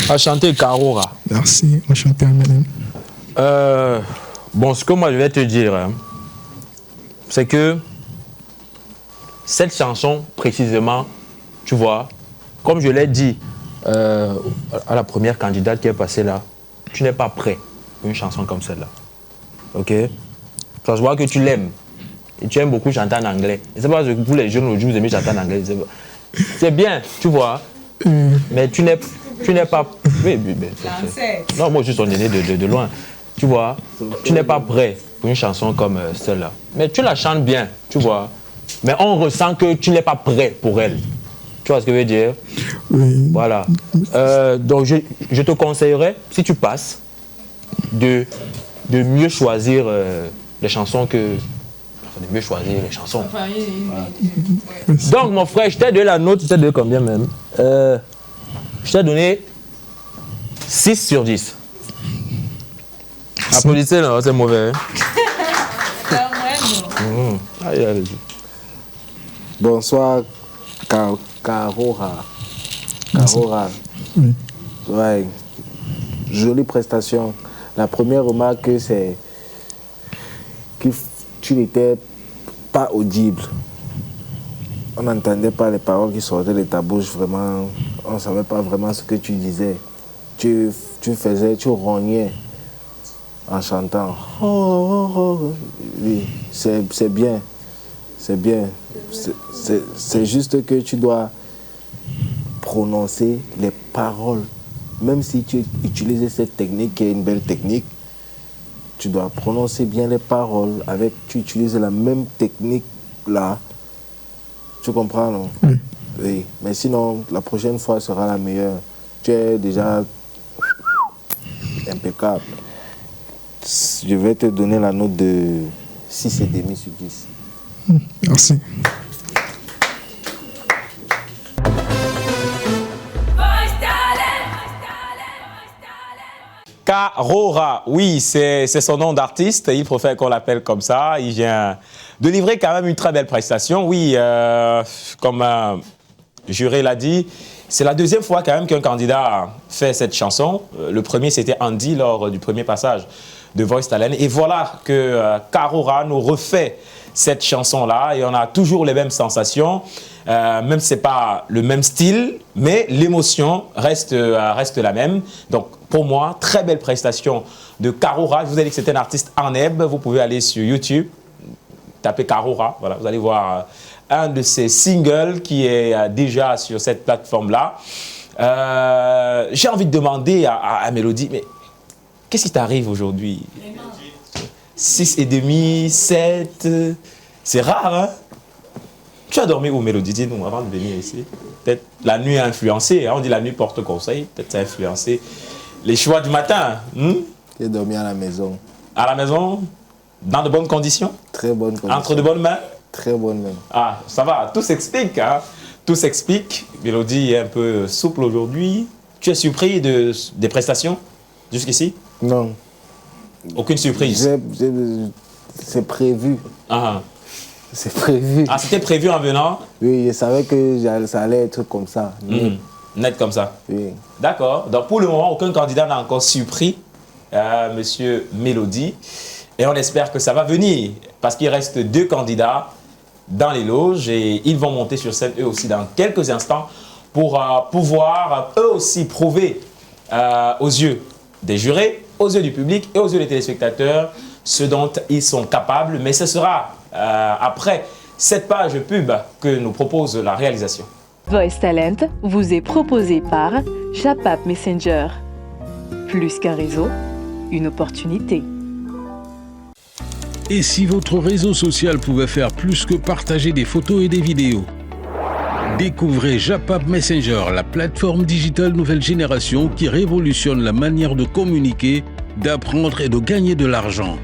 Enchanté, Karora. Merci, enchanté, madame. Bon, ce que moi je vais te dire, hein, c'est que cette chanson, précisément, tu vois, comme je l'ai dit à la première candidate qui est passée là, tu n'es pas prêt pour une chanson comme celle-là. Ok? Ça se voit que tu l'aimes. Et tu aimes beaucoup chanter en anglais. Et c'est pas parce que vous les jeunes aujourd'hui, vous aimez chanter en anglais. C'est bien, tu vois. Mais tu n'es pas... Oui, non, moi je suis ton aîné de loin. Tu vois, tu n'es pas prêt pour une chanson comme celle-là. Mais tu la chantes bien, tu vois. Mais on ressent que tu n'es pas prêt pour elle. Tu vois ce que je veux dire? Oui. Voilà. Donc je te conseillerais, si tu passes, de mieux choisir les chansons que... Enfin, de mieux choisir les chansons. Enfin, Donc mon frère, je t'ai donné la note, je t'ai donné combien même? Je t'ai donné 6 sur 10. Applaudissez, non, c'est mauvais. Allez, allez. Bonsoir, Karora. Karora. Oui. Ouais. Jolie prestation. La première remarque, c'est que tu n'étais pas audible. On n'entendait pas les paroles qui sortaient de ta bouche, vraiment. On ne savait pas vraiment ce que tu disais. Tu rognais en chantant. Oh, oh, oh. Oui, c'est bien. C'est bien. C'est juste que tu dois prononcer les paroles. Même si tu utilises cette technique qui est une belle technique, tu dois prononcer bien les paroles. Tu utilises la même technique là. Tu comprends, non? Oui. Oui. Mais sinon, la prochaine fois sera la meilleure. Tu es déjà impeccable. Je vais te donner la note de 6,5 sur 10. Merci. Karora, oui, c'est son nom d'artiste. Il faut faire qu'on l'appelle comme ça. Il vient de livrer quand même une très belle prestation. Oui, comme juré l'a dit, c'est la deuxième fois quand même qu'un candidat fait cette chanson. Le premier, c'était Andy lors du premier passage de Voice Talent. Et voilà que Karora nous refait cette chanson-là et on a toujours les mêmes sensations. Même si ce n'est pas le même style, mais l'émotion reste la même. Donc, pour moi, très belle prestation de Karora. Je vous ai dit que c'était un artiste Arneb. Vous pouvez aller sur YouTube, taper Karora. Voilà, vous allez voir un de ses singles qui est déjà sur cette plateforme-là. J'ai envie de demander à Mélodie, mais qu'est-ce qui t'arrive aujourd'hui? 6,5, 7, c'est rare, hein? Tu as dormi où, Mélodie? Dis-nous, avant de venir ici. Peut-être la nuit a influencé, hein? On dit la nuit porte conseil, peut-être ça a influencé les choix du matin. J'ai dormi à la maison. À la maison? Dans de bonnes conditions? Très bonnes conditions. Entre de bonnes mains? Très bonnes mains. Ah, ça va, tout s'explique, hein? Tout s'explique. Mélodie est un peu souple aujourd'hui. Tu es surpris des prestations jusqu'ici? Non. Aucune surprise? C'est prévu. Ah. C'est prévu. Ah, c'était prévu en venant? Oui, je savais que ça allait être comme ça. Net comme ça. Oui. D'accord. Donc pour le moment, aucun candidat n'a encore surpris Monsieur Mélodie. Et on espère que ça va venir. Parce qu'il reste 2 candidats dans les loges et ils vont monter sur scène eux aussi dans quelques instants pour pouvoir eux aussi prouver aux yeux des jurés, aux yeux du public et aux yeux des téléspectateurs ce dont ils sont capables. Mais ce sera après cette page pub que nous propose la réalisation. Voice Talent vous est proposé par Japap Messenger. Plus qu'un réseau, une opportunité. Et si votre réseau social pouvait faire plus que partager des photos et des vidéos? Découvrez Japap Messenger, la plateforme digitale nouvelle génération qui révolutionne la manière de communiquer, d'apprendre et de gagner de l'argent.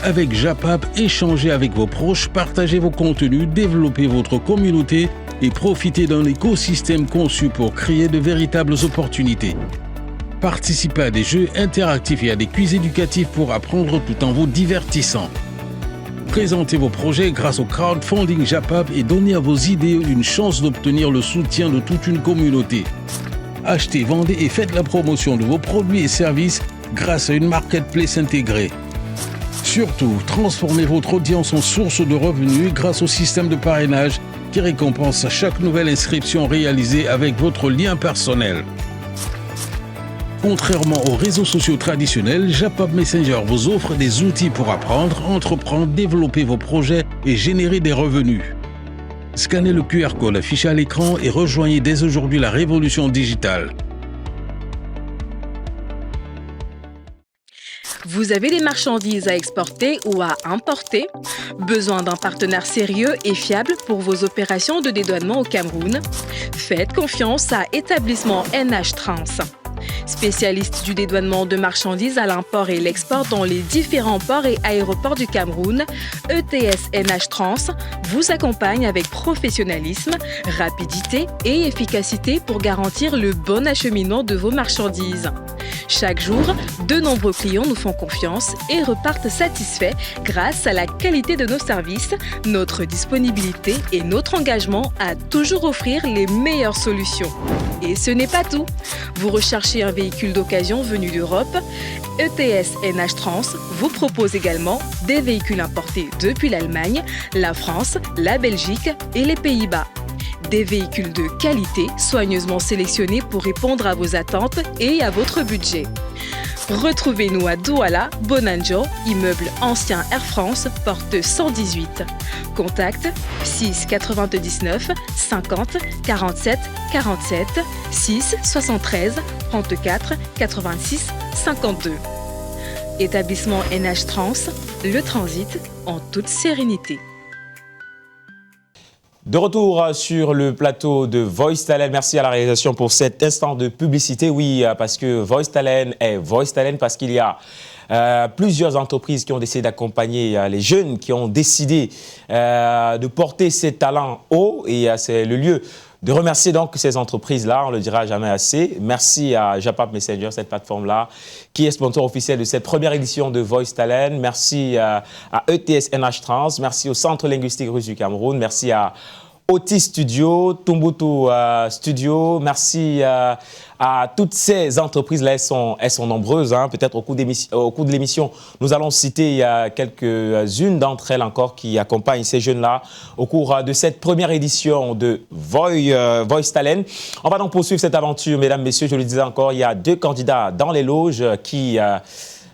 Avec Japap, échangez avec vos proches, partagez vos contenus, développez votre communauté et profitez d'un écosystème conçu pour créer de véritables opportunités. Participez à des jeux interactifs et à des quiz éducatifs pour apprendre tout en vous divertissant. Présentez vos projets grâce au crowdfunding Japap et donnez à vos idées une chance d'obtenir le soutien de toute une communauté. Achetez, vendez et faites la promotion de vos produits et services grâce à une marketplace intégrée. Surtout, transformez votre audience en source de revenus grâce au système de parrainage qui récompense à chaque nouvelle inscription réalisée avec votre lien personnel. Contrairement aux réseaux sociaux traditionnels, Japap Messenger vous offre des outils pour apprendre, entreprendre, développer vos projets et générer des revenus. Scannez le QR code affiché à l'écran et rejoignez dès aujourd'hui la révolution digitale. Vous avez des marchandises à exporter ou à importer? Besoin d'un partenaire sérieux et fiable pour vos opérations de dédouanement au Cameroun? Faites confiance à Établissement NH Trans. Spécialiste du dédouanement de marchandises à l'import et l'export dans les différents ports et aéroports du Cameroun, ETS NH Trans vous accompagne avec professionnalisme, rapidité et efficacité pour garantir le bon acheminement de vos marchandises. Chaque jour, de nombreux clients nous font confiance et repartent satisfaits grâce à la qualité de nos services, notre disponibilité et notre engagement à toujours offrir les meilleures solutions. Et ce n'est pas tout. Vous recherchez un véhicule d'occasion venu d'Europe? ETS NH Trans vous propose également des véhicules importés depuis l'Allemagne, la France, la Belgique et les Pays-Bas. Des véhicules de qualité soigneusement sélectionnés pour répondre à vos attentes et à votre budget. Retrouvez-nous à Douala, Bonanjo, immeuble ancien Air France, porte 118. Contact 6 99 50 47 47 6 73 34 86 52. Établissement NH Trans, le transit en toute sérénité. De retour sur le plateau de Voice Talent. Merci à la réalisation pour cet instant de publicité. Oui, parce que Voice Talent est Voice Talent parce qu'il y a plusieurs entreprises qui ont décidé d'accompagner les jeunes, qui ont décidé de porter ces talents haut. Et c'est le lieu de remercier donc ces entreprises-là, on ne le dira jamais assez. Merci à Japap Messenger, cette plateforme-là, qui est sponsor officiel de cette première édition de Voice Talent. Merci à ETS NH Trans, merci au Centre linguistique russe du Cameroun, merci à Oti Studio, Tumbutu Studio, merci à toutes ces entreprises-là, elles sont nombreuses. Hein. Peut-être au cours de l'émission, nous allons citer quelques-unes d'entre elles encore qui accompagnent ces jeunes-là au cours de cette première édition de Voice Talent. On va donc poursuivre cette aventure, mesdames, messieurs. Je le disais encore, il y a 2 candidats dans les loges qui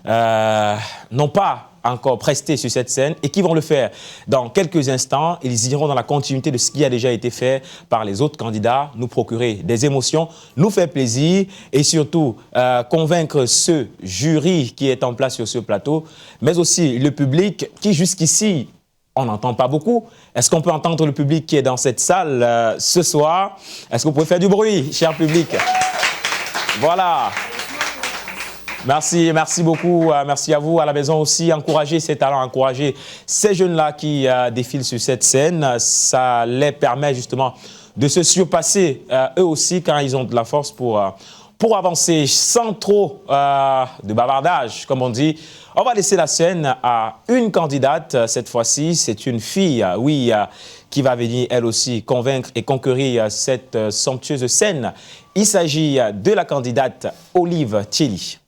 n'ont pas encore presté sur cette scène et qui vont le faire dans quelques instants. Ils iront dans la continuité de ce qui a déjà été fait par les autres candidats, nous procurer des émotions, nous faire plaisir et surtout convaincre ce jury qui est en place sur ce plateau, mais aussi le public qui jusqu'ici, on n'entend pas beaucoup. Est-ce qu'on peut entendre le public qui est dans cette salle ce soir? Est-ce que vous pouvez faire du bruit, cher public? Voilà. Merci beaucoup. Merci à vous à la maison aussi. Encouragez ces talents, encouragez ces jeunes-là qui défilent sur cette scène. Ça les permet justement de se surpasser eux aussi quand ils ont de la force pour Pour avancer sans trop de bavardage, comme on dit, on va laisser la scène à une candidate. Cette fois-ci, c'est une fille, qui va venir elle aussi convaincre et conquérir cette somptueuse scène. Il s'agit de la candidate Olive Thiely.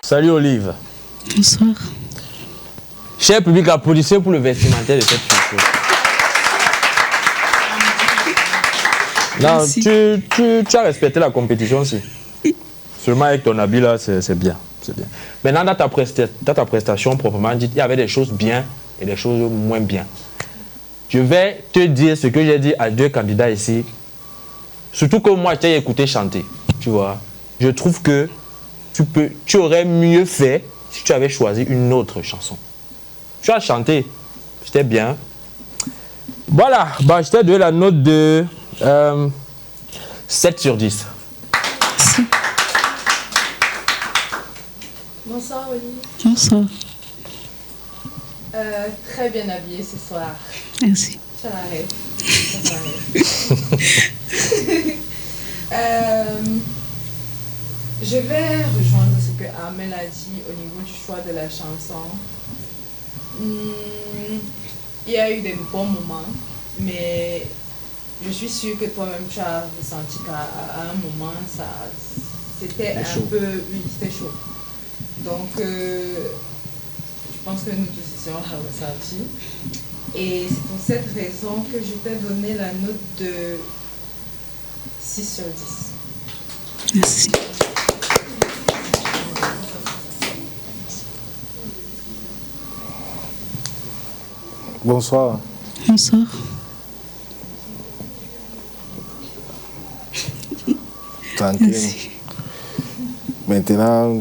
Salut Olive. Bonsoir. Cher public, applaudissez pour le vestimentaire de cette chanson. Non, tu as respecté la compétition aussi. Seulement avec ton habit là, c'est bien. Maintenant, dans ta prestation proprement dite, il y avait des choses bien et des choses moins bien. Je vais te dire ce que j'ai dit à deux candidats ici. Surtout que moi, je t'ai écouté chanter. Tu vois, je trouve que tu aurais mieux fait si tu avais choisi une autre chanson. Tu as chanté, c'était bien. Voilà, bah, je t'ai donné la note de 7 sur 10. Bonsoir Olive. Bonsoir. Très bien habillée ce soir. Merci. Ça l'arrête. Je vais rejoindre ce que Armel a dit au niveau du choix de la chanson. Il y a eu des bons moments, mais je suis sûre que toi-même tu as ressenti qu'à un moment, c'était un peu... Oui, c'était chaud. Donc, je pense que nous tous ici, on l'a ressenti. Et c'est pour cette raison que je t'ai donné la note de 6 sur 10. Merci. Bonsoir. Bonsoir. Tranquille. Merci. Maintenant,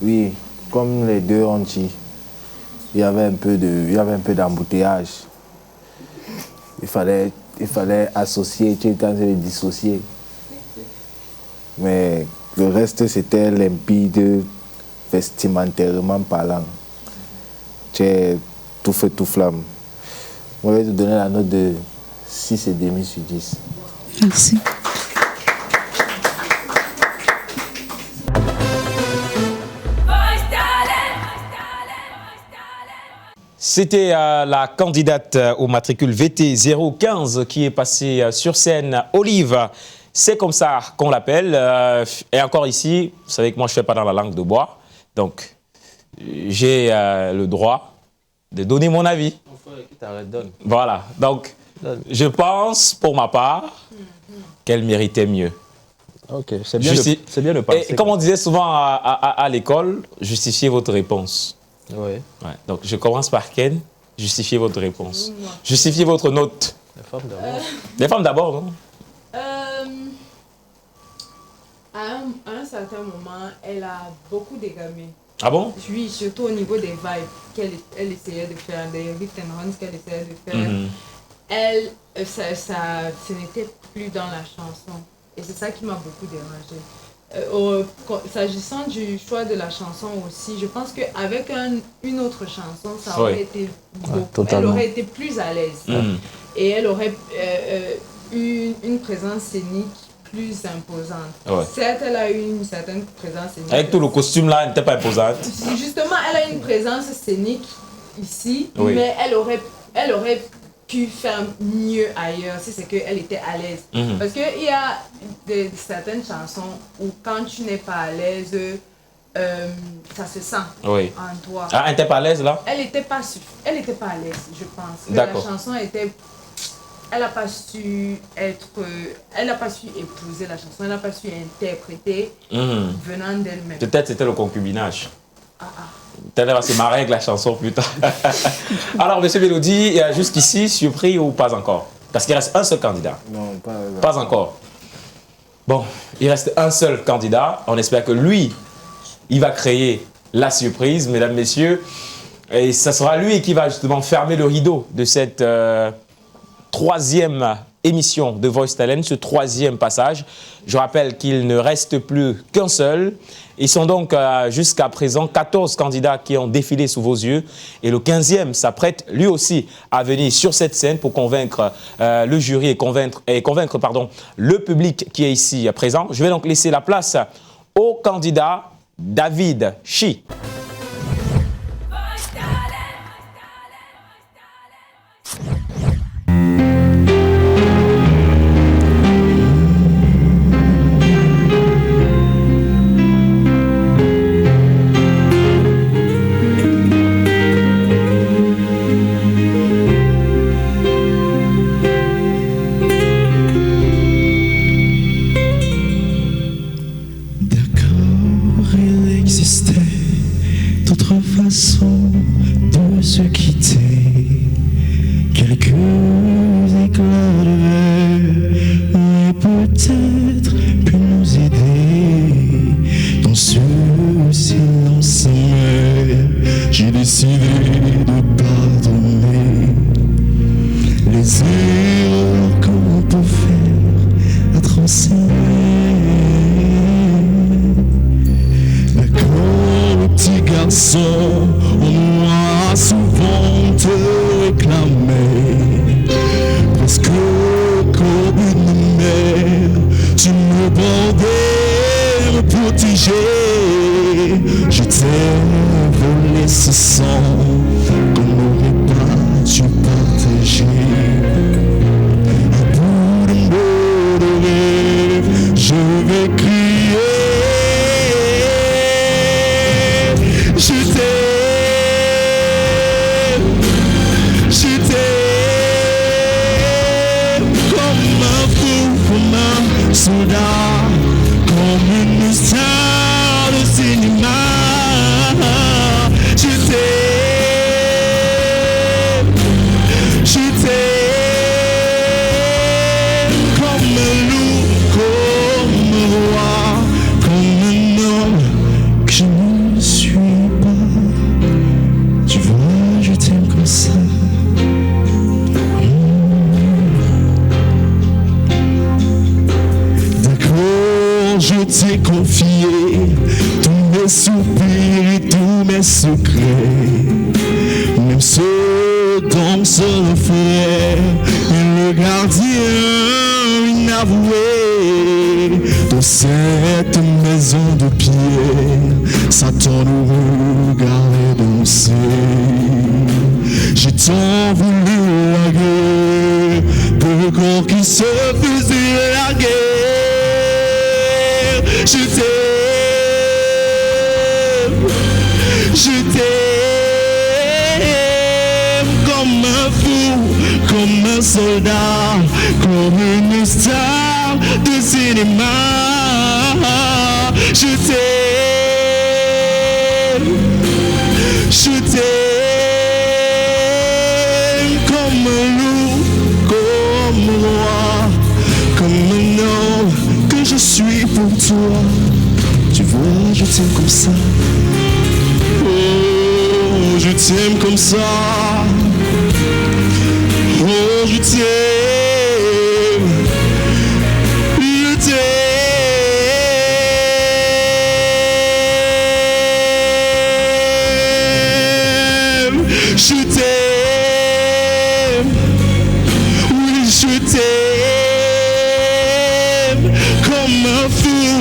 oui, comme les deux ont dit, il y avait un peu d'embouteillage. Il fallait associer, tu étais en train de dissocier. Mais le reste, c'était limpide, vestimentairement parlant. Tu es tout feu, tout flamme. Moi, je vais te donner la note de 6,5 sur 10. Merci. C'était la candidate au matricule VT 015 qui est passée sur scène, Olive. C'est comme ça qu'on l'appelle. Et encore ici, vous savez que moi je ne fais pas dans la langue de bois. Donc, j'ai le droit de donner mon avis. Voilà. Donc, je pense pour ma part qu'elle méritait mieux. Ok, c'est bien, bien de penser. Et comme on disait souvent à l'école, justifiez votre réponse. Oui. Ouais. Donc, je commence par Ken. Justifiez votre réponse. Justifiez votre note. Les femmes d'abord. Les femmes d'abord, non? À un certain moment, elle a beaucoup dégamé. Ah bon? Oui, surtout au niveau des vibes qu'elle essayait de faire, des riff and runs qu'elle essayait de faire. Ce n'était plus dans la chanson. Et c'est ça qui m'a beaucoup dérangée. S'agissant du choix de la chanson aussi, je pense qu'avec une autre chanson, ça aurait été beau. Elle aurait été plus à l'aise. Et elle aurait eu une présence scénique plus imposante. Ouais. Certes, elle a eu une certaine présence scénique. Avec tout le costume là, elle n'était pas imposante. Justement, elle a une présence scénique ici, mais elle aurait pu faire mieux ailleurs si c'est qu'elle était à l'aise. Parce qu'il y a certaines chansons où quand tu n'es pas à l'aise, ça se sent en toi. Ah, elle n'était pas à l'aise là? Elle n'était pas à l'aise, je pense. D'accord. La chanson était... Elle n'a pas su épouser la chanson, elle n'a pas su interpréter venant d'elle-même. Peut-être c'était le concubinage. Peut-être c'est ma règle la chanson plus tard. Alors, monsieur Mélodie, jusqu'ici, surpris ou pas encore? Parce qu'il reste un seul candidat. Non, pas encore. Bon, il reste un seul candidat. On espère que lui, il va créer la surprise, mesdames, messieurs. Et ce sera lui qui va justement fermer le rideau de cette troisième émission de Voice Talent, ce troisième passage. Je rappelle qu'il ne reste plus qu'un seul. Ils sont donc jusqu'à présent 14 candidats qui ont défilé sous vos yeux. Et le 15e s'apprête lui aussi à venir sur cette scène pour convaincre le jury et convaincre le public qui est ici présent. Je vais donc laisser la place au candidat David Chi. De se quitter, quelques éclats de verre auraient peut-être pu nous aider dans ce silence amer. J'ai décidé de pardonner les erreurs qu'on peut faire à transcender. Petit garçon, on m'a souvent te réclamé, presque comme une mère, tu me bordais, me protéger. Je t'ai volé ce sang, soldat, comme une star de cinéma. Je t'aime, comme un loup, comme un roi, comme un homme que je ne suis pas. Tu vois, je t'aime comme ça. D'accord, je t'ai confié tous mes soupirs et tous mes secrets, même ceux dont seul le frère et le gardien inavoué de cette maison de pierre. Satan nous regardait danser. J'ai tant voulu laguer de corps qui se faisait la guerre. Je t'aime comme un fou, comme un soldat, comme une star de cinéma. Je t'aime comme un loup, comme un roi, comme un homme que je suis pour toi. Tu vois, je t'aime comme ça. Oh, je t'aime comme ça. Oh, je t'aime. Je t'aime. Je t'aime. Oui, je t'aime. Comme un fou,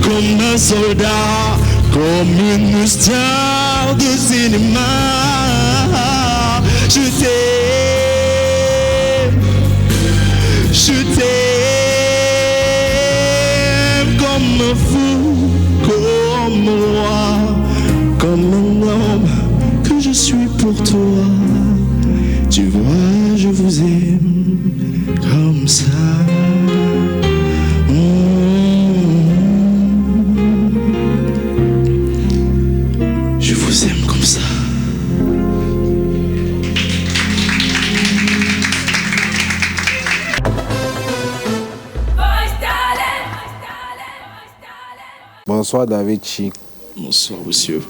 comme un soldat, comme une star de cinéma. Je t'aime, comme un fou, comme moi, comme un homme que je suis pour toi. Tu vois, je vous aime comme ça. Je vous aime comme ça. Bonsoir David Chic. Bonsoir monsieur.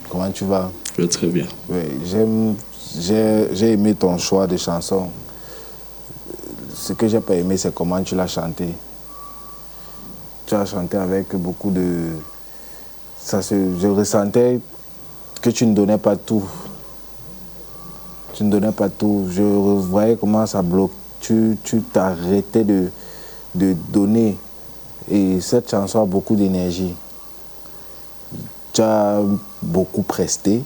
Comment tu vas? Je vais très bien. Oui, j'ai aimé ton choix de chanson. Ce que j'ai pas aimé, c'est comment tu l'as chanté. Tu as chanté avec beaucoup de... Je ressentais que tu ne donnais pas tout. Tu ne donnais pas tout. Je voyais comment ça bloque. Tu t'arrêtais de donner. Et cette chanson a beaucoup d'énergie. Tu as beaucoup presté.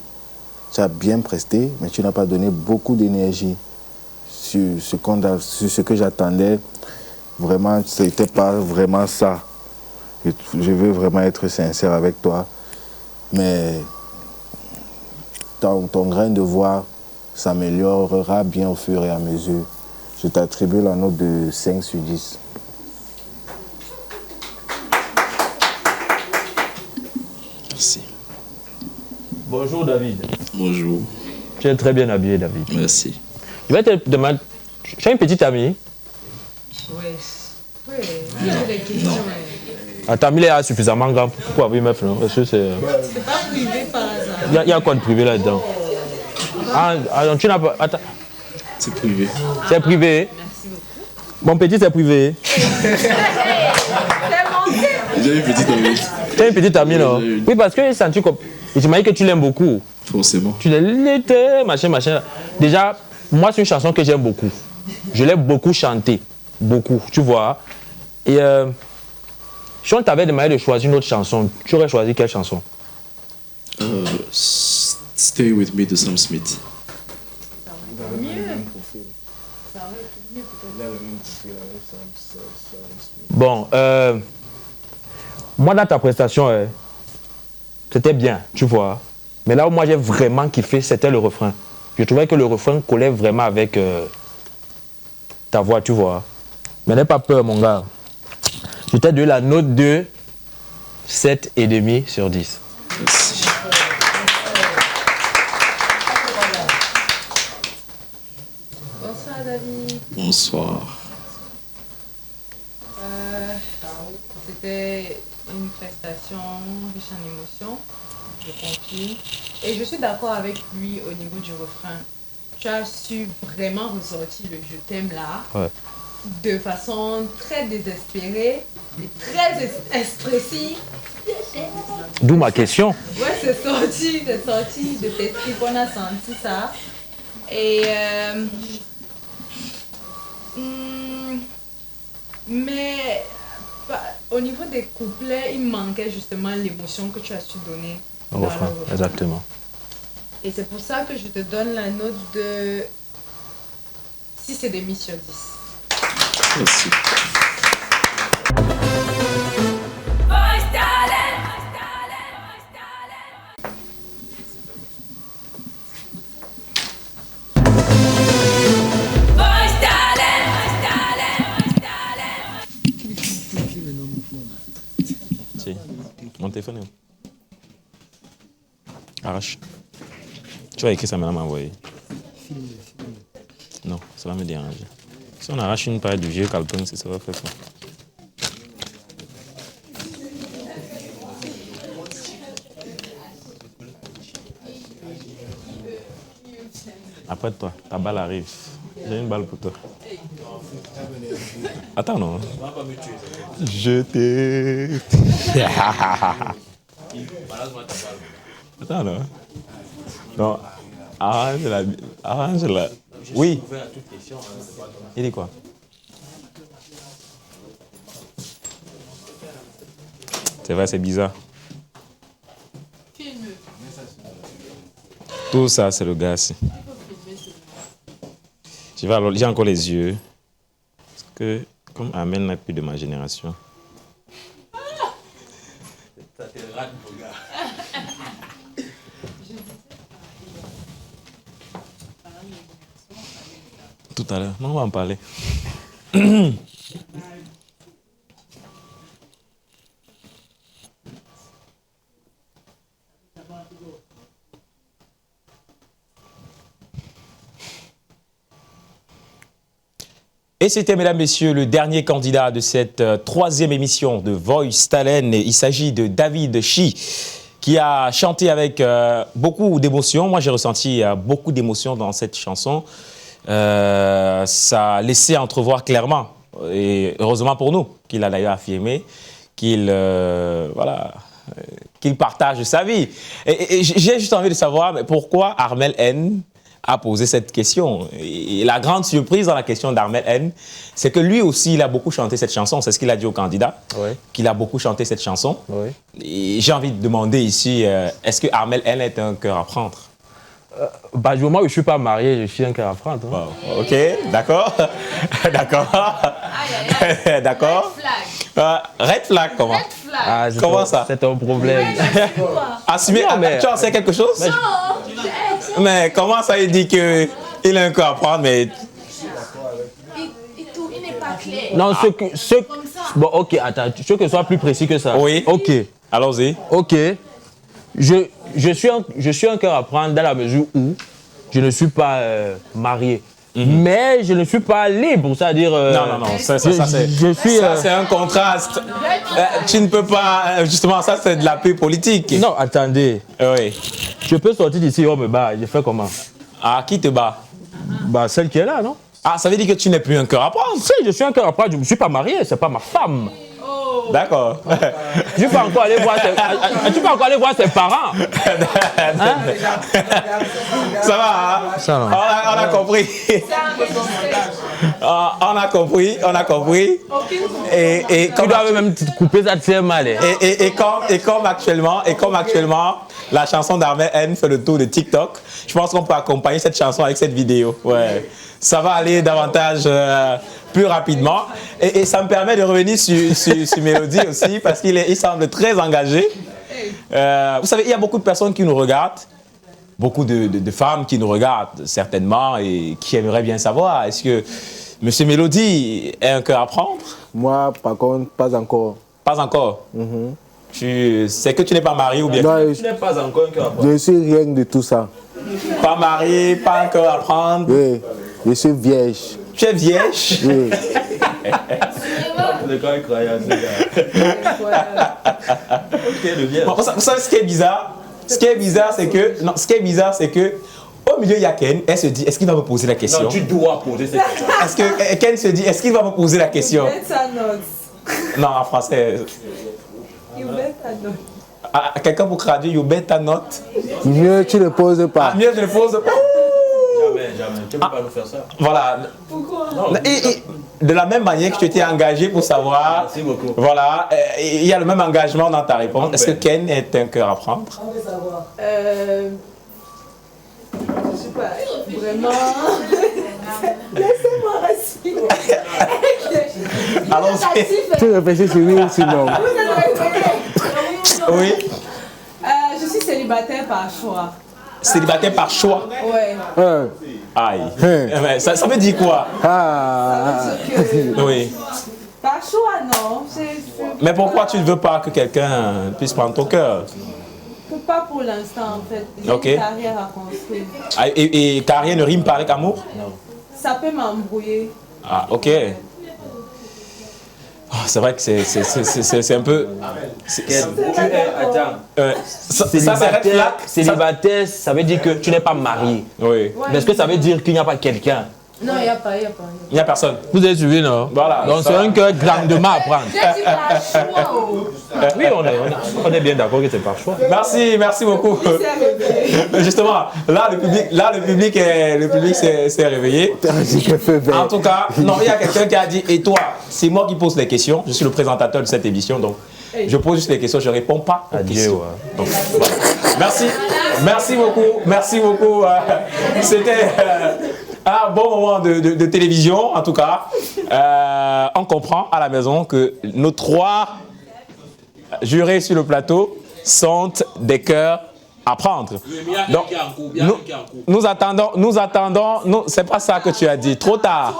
Tu as bien presté, mais tu n'as pas donné beaucoup d'énergie sur ce que j'attendais. Vraiment, ce n'était pas vraiment ça. Je veux vraiment être sincère avec toi. Mais ton grain de voix s'améliorera bien au fur et à mesure. Je t'attribue la note de 5 sur 10. Merci. Bonjour David. Bonjour. Tu es très bien habillé David. Merci. Je vais te demander, tu as une petite amie? Oui. Des questions. Ta famille est suffisamment grande pour avoir une meuf, non? Parce que c'est pas privé par hasard. Il y a quoi de privé là-dedans? Ah, tu n'as pas... Attends. C'est privé. C'est privé? Merci beaucoup. Mon petit, c'est privé. J'ai une petite amie. Tu as une petite amie, non? Oui, parce que j'ai senti comme... J'imagine que tu l'aimes beaucoup. Forcément. Tu l'étais, machin. Déjà, moi, c'est une chanson que j'aime beaucoup. Je l'ai beaucoup chantée. Beaucoup, tu vois. Et si on t'avait demandé de choisir une autre chanson, tu aurais choisi quelle chanson? Stay With Me de Sam Smith. Bon, moi dans ta prestation, c'était bien, tu vois. Mais là où moi j'ai vraiment kiffé, c'était le refrain. Je trouvais que le refrain collait vraiment avec ta voix, tu vois. Mais n'aie pas peur, mon gars. Je t'ai donné la note de 7,5 sur 10. Merci. Bonsoir David. Bonsoir. C'était une prestation riche en émotions, je confirme. Et je suis d'accord avec lui au niveau du refrain. Tu as su vraiment ressortir le je t'aime là, Ouais. de façon très désespérée et très expressive. D'où ma question. Ouais, c'est sorti de tes tripes, on a senti ça. Et mais au niveau des couplets, il manquait justement l'émotion que tu as su donner. Au refrain, exactement. Et c'est pour ça que je te donne la note de 6,5 sur 10. Merci. Mon téléphone est où? Arrache. Tu vas écrire ça maintenant m'envoyer. Non, ça va me déranger. Si on arrache une paille du vieux calepin, c'est ça va faire quoi? Après toi, ta balle arrive. J'ai une balle pour toi. Attends, non. Je t'ai. Attends, non. Non. Arrange-la. Arrange-la. Oui. Il dit quoi? C'est vrai, c'est bizarre. Tout ça, c'est le gaz. J'ai encore les yeux. Parce que, comme Amel n'a plus de ma génération. Ça te rate, mon gars. Tout à l'heure. Non, on va en parler. Et c'était, mesdames, messieurs, le dernier candidat de cette troisième émission de Voice Talent. Il s'agit de David Chi, qui a chanté avec beaucoup d'émotions. Moi, j'ai ressenti beaucoup d'émotions dans cette chanson. Ça laissait entrevoir clairement, et heureusement pour nous, qu'il a d'ailleurs affirmé qu'il qu'il partage sa vie. Et j'ai juste envie de savoir pourquoi Armel N a posé cette question. Et la grande surprise dans la question d'Armel N, c'est que lui aussi, il a beaucoup chanté cette chanson. C'est ce qu'il a dit au candidat, qu'il a beaucoup chanté cette chanson. Et j'ai envie de demander ici, est-ce que Armel N est un cœur à prendre? Du moment où je ne suis pas marié, je suis un cœur à prendre. Hein. Wow. Ok, d'accord. D'accord. D'accord. Red flag, comment? Red flag. Comment ça? C'est un problème. Assumer, tu en sais quelque chose? Mais comment ça, il dit qu'il a un cœur à prendre, mais... Il n'est pas clair. Non, bon, ok, attends, tu veux que ce soit plus précis que ça? Oui. Ok. Allons-y. Ok. Je suis un cœur à prendre dans la mesure où je ne suis pas marié. Mais je ne suis pas libre, c'est-à-dire... non, c'est un contraste. Tu ne peux pas... Justement, ça, c'est de la paix politique. Non, attendez. Oui. Je peux sortir d'ici, on me bat. Je fais comment? Ah, qui te bat? Bah, celle qui est là, non? Ah, ça veut dire que tu n'es plus un cœur à prendre? Si, je suis un cœur à prendre. Je ne suis pas marié, c'est pas ma femme. D'accord. Tu peux encore aller voir ses parents. Hein? Ça va, hein? Ça va. On a compris. On a compris. Et tu dois même couper ça de mal. Et comme actuellement, la chanson d'Armel N fait le tour de TikTok, je pense qu'on peut accompagner cette chanson avec cette vidéo. Ouais. Ça va aller davantage plus rapidement. Et ça me permet de revenir sur Mélodie aussi, parce qu'il semble très engagé. Vous savez, il y a beaucoup de personnes qui nous regardent, beaucoup de femmes qui nous regardent certainement et qui aimeraient bien savoir, est-ce que Monsieur Mélodie, un cœur à prendre? Moi, par contre, pas encore. Pas encore. C'est que tu n'es pas marié ou bien? Non, Tu n'es pas encore un cœur à prendre. je suis rien de tout ça. Pas marié, pas un cœur à prendre. Oui, je suis vierge. Tu es vierge? Oui. Le gars est croyant, ce gars. Ok, le vierge. Bon, vous savez ce qui est bizarre? Ce qui est bizarre, c'est que au milieu, il y a Ken. Elle se dit, est-ce qu'il va me poser la question? Non, tu dois poser cette question. Est-ce que Ken se dit, est-ce qu'il va me poser la question? Non, en français. Ah, quelqu'un pour traduire, you bet ta note. Mieux, tu ne poses pas. Ah, mieux, je le pose pas. Jamais. Tu ne peux pas nous faire ça. Voilà. Pourquoi? Et de la même manière que tu étais engagé pour savoir. Merci beaucoup. Voilà, il y a le même engagement dans ta réponse. Est-ce que Ken est un cœur à prendre? On veut savoir. Je sais pas, vraiment. Laissez-moi respirer. Allons-y. Tu réfléchis sur oui ou sinon. Oui. Je suis célibataire par choix. Célibataire par choix? Ouais. Aïe. Mais ça veut dire quoi? Oui. Par choix, non. Mais pourquoi tu ne veux pas que quelqu'un puisse prendre ton cœur? Pas pour l'instant, en fait. J'ai Ok. une carrière à construire. Ah, et carrière ne rime pas avec amour? Non. Ça peut m'embrouiller. Ah, ok. Oh, c'est vrai que c'est un peu... Célibataire, ça veut dire que tu n'es pas marié. Oui. Mais est-ce que ça veut dire qu'il n'y a pas quelqu'un? Non, il n'y a pas. Il n'y a personne. Vous avez suivi, non? Voilà. Donc c'est un cœur grandement à prendre. J'ai dit par choix. Oui, on est bien d'accord que c'est par choix. Merci beaucoup. Justement, là le public s'est réveillé. En tout cas, non, il y a quelqu'un qui a dit, et toi, c'est moi qui pose les questions. Je suis le présentateur de cette émission, donc je pose juste les questions, je ne réponds pas aux questions. Donc, voilà. Merci beaucoup. C'était un bon moment de télévision, en tout cas. On comprend à la maison que nos 3 jurés sur le plateau sont des cœurs à prendre. Donc, nous attendons, c'est pas ça que tu as dit, trop tard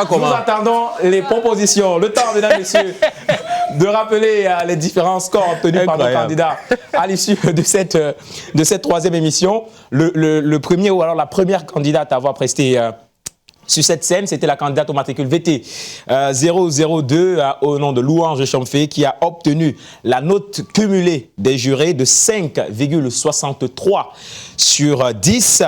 comment? Nous attendons les propositions, le temps, mesdames et messieurs, de rappeler les différents scores obtenus par nos candidats à l'issue de cette 3e émission. Le premier, ou alors la première candidate à avoir presté sur cette scène, c'était la candidate au matricule VT 002 au nom de Louange Champfé qui a obtenu la note cumulée des jurés de 5,63 sur 10.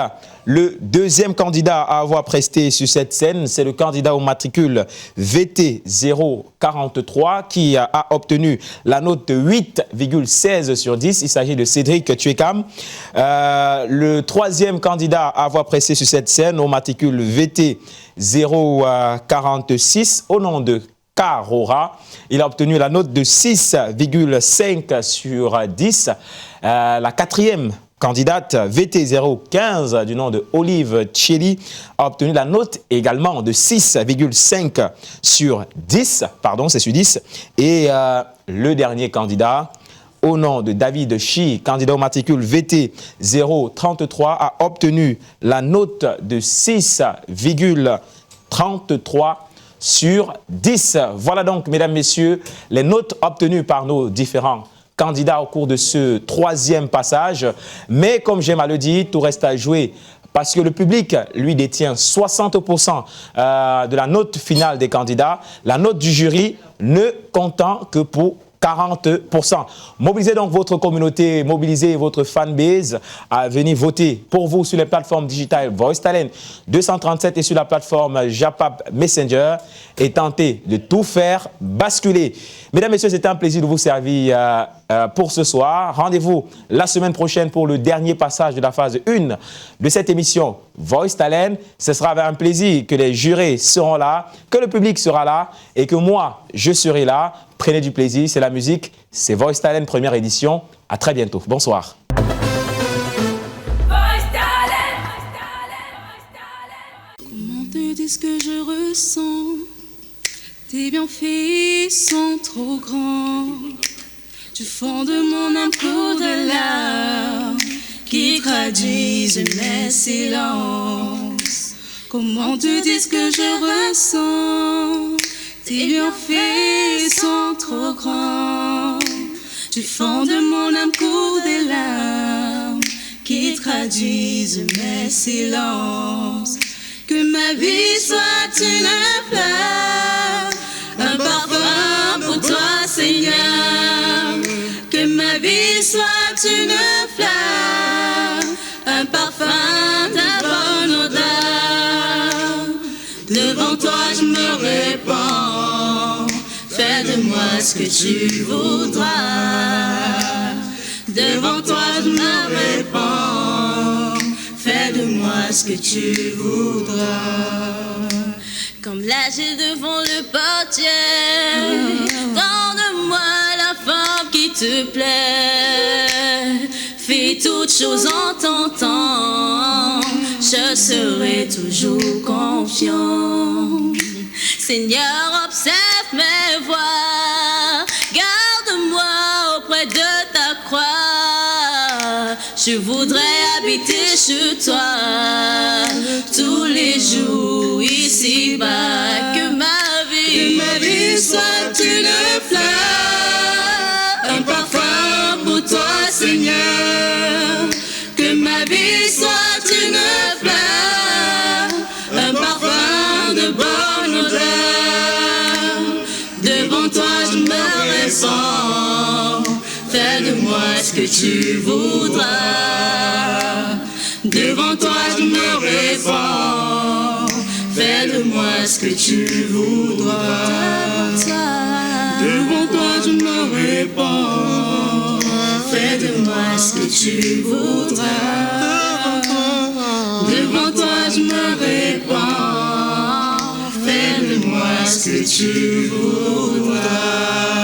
Le deuxième candidat à avoir presté sur cette scène, c'est le candidat au matricule VT 043 qui a obtenu la note de 8,16 sur 10. Il s'agit de Cédric Tuekam. Le troisième candidat à avoir presté sur cette scène au matricule VT 046 au nom de Carora. Il a obtenu la note de 6,5 sur 10. La quatrième candidate VT015 du nom de Olive Tchelly a obtenu la note également de 6,5 sur 10. Pardon, c'est sur 10. Et le dernier candidat, au nom de David Chi, candidat au matricule VT033, a obtenu la note de 6,33 sur 10. Voilà donc, mesdames, messieurs, les notes obtenues par nos différents candidats au cours de ce 3e passage. Mais comme j'aime à le dire, tout reste à jouer parce que le public, lui, détient 60% de la note finale des candidats. La note du jury ne comptant que pour 40%. Mobilisez donc votre communauté, mobilisez votre fanbase à venir voter pour vous sur les plateformes digitales Voice Talent 237 et sur la plateforme Japap Messenger et tentez de tout faire basculer. Mesdames, Messieurs, c'était un plaisir de vous servir pour ce soir. Rendez-vous la semaine prochaine pour le dernier passage de la phase 1 de cette émission Voice Talent. Ce sera avec un plaisir que les jurés seront là, que le public sera là et que moi, je serai là. Prenez du plaisir, c'est la musique, c'est Voice Talent première édition. À très bientôt. Bonsoir. Comment te dire ce que je ressens? Tes bienfaits sont trop grands. Du fond de mon âme court de larmes qui traduisent mes silences. Comment te dire ce que je ressens? Tes bienfaits sont trop grands. Du fond de mon âme courent des larmes qui traduisent mes silences. Que ma vie soit une fleur, un parfum pour toi, Seigneur. Que ma vie soit une fleur, un parfum de bonne odeur. Devant toi je me répands, fais de moi ce que tu voudras. Devant toi je me répands, fais de moi ce que tu voudras. Comme l'agile devant le portier, donne-moi la femme qui te plaît. Fais toutes choses en ton temps, je serai toujours confiant. Seigneur, observe mes voies, garde-moi auprès de ta croix. Je voudrais habiter chez toi tous les jours ici-bas. Que ma vie soit une fleur, un parfum pour toi, Seigneur. Que ma vie soit une fleur, un parfum de bonne odeur. Devant toi je me répands, fais de moi ce que tu voudras. Devant toi je me répands, fais de moi ce que tu voudras. Devant toi je me répands, fais de moi ce que tu voudras. Devant toi je me répands, fais de moi ce que tu voudras.